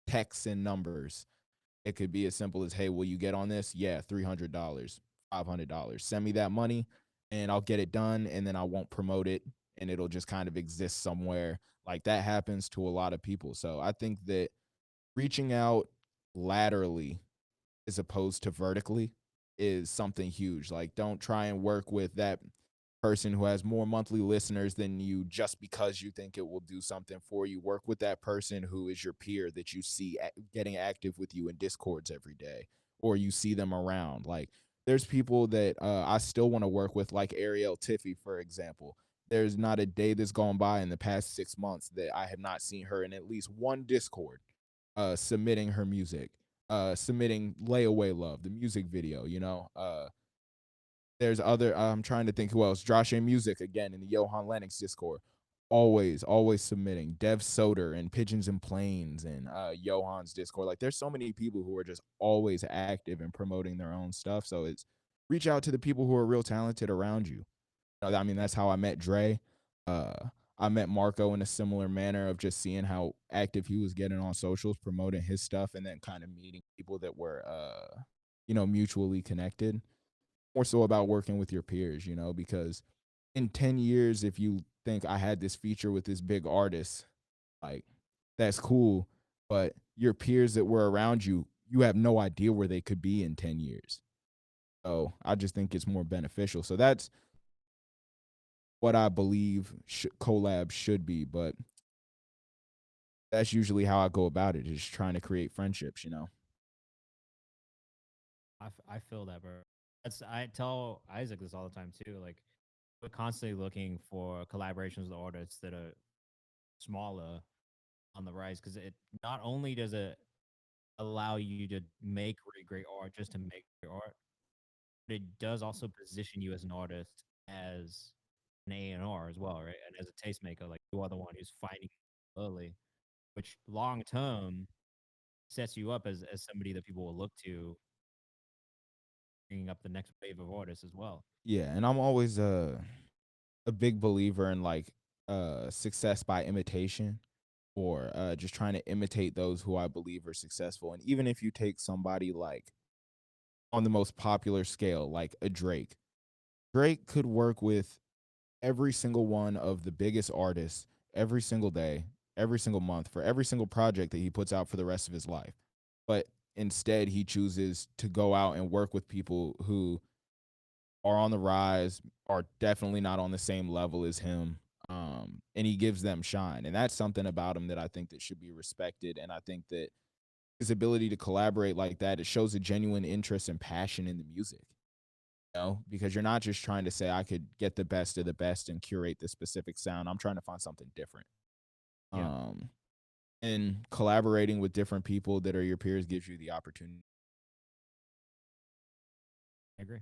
texts and numbers. It could be as simple as, "Hey, will you get on this?" "Yeah, $300, $500. Send me that money and I'll get it done, and then I won't promote it and it'll just kind of exist somewhere." Like that happens to a lot of people. So I think that reaching out laterally as opposed to vertically is something huge. Like, don't try and work with that person who has more monthly listeners than you just because you think it will do something for you. Work with that person who is your peer that you see getting active with you in discords every day, or you see them around. Like, there's people that I still want to work with, like Ariel Tiffy, for example. There's not a day that's gone by in the past 6 months that I have not seen her in at least one discord submitting her music, submitting Layaway Love, the music video, there's other, I'm trying to think who else. Josh A Music, again, in the Johan Lennox Discord. Always submitting. Dev Soder and Pigeons and Planes and Johan's Discord. Like, there's so many people who are just always active and promoting their own stuff. So it's reach out to the people who are real talented around you. I mean, that's how I met Dre. Uh, I met Marco in a similar manner of just seeing how active he was getting on socials, promoting his stuff, and then kind of meeting people that were, mutually connected. More so about working with your peers, because in 10 years, if you think I had this feature with this big artist, like, that's cool. But your peers that were around you, you have no idea where they could be in 10 years. So I just think it's more beneficial. So that's what I believe collabs should be. But that's usually how I go about it, is trying to create friendships. I feel that, bro. I tell Isaac this all the time too. Like, we're constantly looking for collaborations with artists that are smaller on the rise, because it not only does it allow you to make really great art just to make great art, but it does also position you as an artist, as an A&R as well, right? And as a tastemaker, like, you are the one who's finding early, which long term sets you up as somebody that people will look to, bringing up the next wave of artists as well. Yeah, and I'm always a big believer in, like, success by imitation, or just trying to imitate those who I believe are successful. And even if you take somebody like on the most popular scale, like a Drake, Drake could work with every single one of the biggest artists every single day, every single month, for every single project that he puts out for the rest of his life. But instead, he chooses to go out and work with people who are on the rise, are definitely not on the same level as him. And he gives them shine. And that's something about him that I think that should be respected. And I think that his ability to collaborate like that, it shows a genuine interest and passion in the music. Because you're not just trying to say I could get the best of the best and curate the specific sound. I'm trying to find something different. Yeah. And collaborating with different people that are your peers gives you the opportunity. I agree.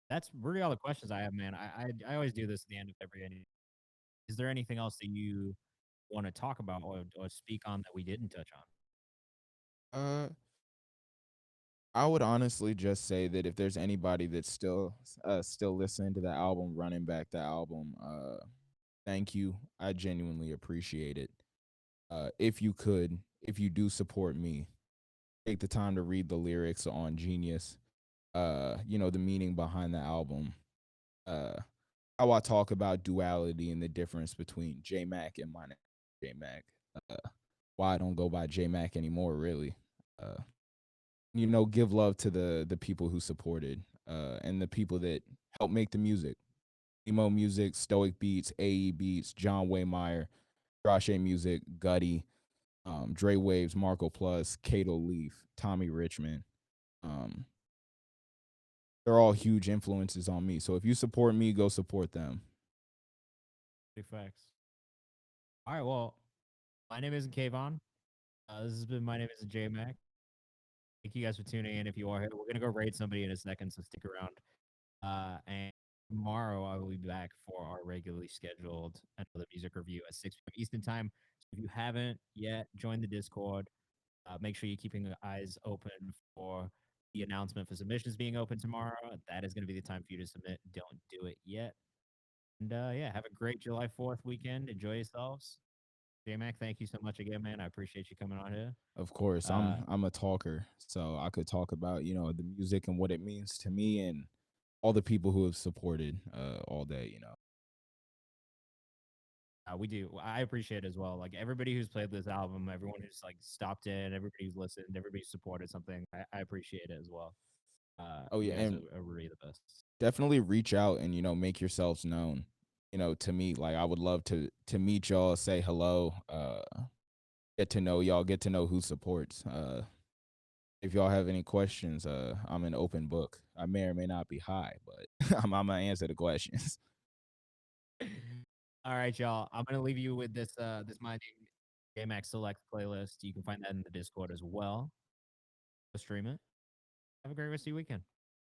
That's really all the questions I have, man. I always do this at the end of every interview. Is there anything else that you want to talk about, or speak on that we didn't touch on? Uh, I would honestly just say that if there's anybody that's still listening to the album, running back the album, thank you. I genuinely appreciate it. If you do support me, take the time to read the lyrics on Genius. The meaning behind the album. Uh, how I talk about duality and the difference between J Mac and my name, J Mac. Why I don't go by J Mac anymore, really. Uh, give love to the people who supported, and the people that helped make the music. Emo Music, Stoic Beats, AE Beats, John Waymeyer, Josh A Music, Gutty, Dre Waves, Marco Plus, Cato Leaf, Tommy Richmond. They're all huge influences on me. So if you support me, go support them. Big facts. All right. Well, my name isn't Kayvan. This has been My Name Isn't JMack. Thank you guys for tuning in. If you are here, we're gonna go raid somebody in a second, so stick around. And tomorrow I will be back for our regularly scheduled another music review at 6 p.m. Eastern time. So if you haven't yet joined the Discord, make sure you're keeping your eyes open for the announcement for submissions being open tomorrow. That is going to be the time for you to submit. Don't do it yet. And yeah, have a great July 4th weekend. Enjoy yourselves. J-Mac, thank you so much again, man. I appreciate you coming on here. Of course, I'm a talker, so I could talk about the music and what it means to me and all the people who have supported all day. We do. I appreciate it as well. Like everybody who's played this album, everyone who's like stopped in, everybody who's listened, everybody who's supported something. I appreciate it as well. Oh You yeah, guys and are really the best. definitely reach out and make yourselves known. To me, like I would love to meet y'all, say hello, get to know y'all, get to know who supports. If y'all have any questions, I'm an open book. I may or may not be high, but I'm gonna answer the questions. All right, y'all. I'm gonna leave you with this My Name JMax Select playlist. You can find that in the Discord as well. Go stream it. Have a great rest of your weekend.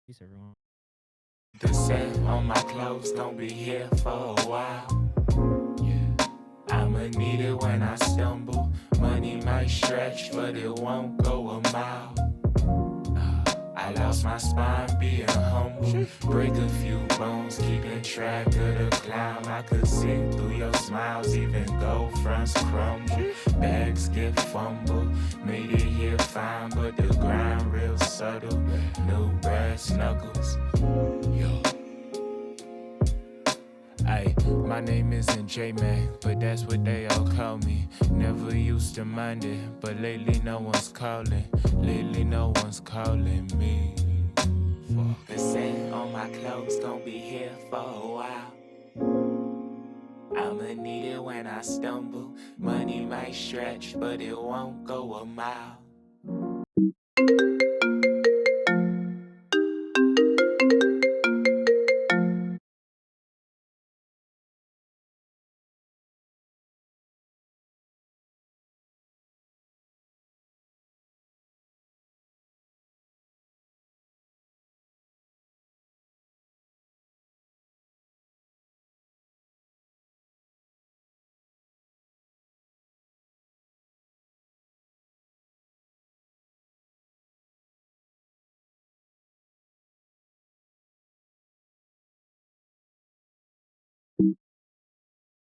Peace, everyone. The scent on my clothes gon' be here for a while. Yeah. I'ma need it when I stumble. Money might stretch, but it won't go a mile. I lost my spine being humble. Break a few bones, keeping track of the clown. I could see through your smiles, even gold fronts crumble. Bags get fumbled, made it here fine, but the grind real subtle. New brass knuckles. Yo. Ay, my name isn't J-Mac, but that's what they all call me. Never used to mind it, but lately no one's calling. Lately no one's calling me. The scent on my clothes gon' be here for a while. I'ma need it when I stumble. Money might stretch, but it won't go a mile.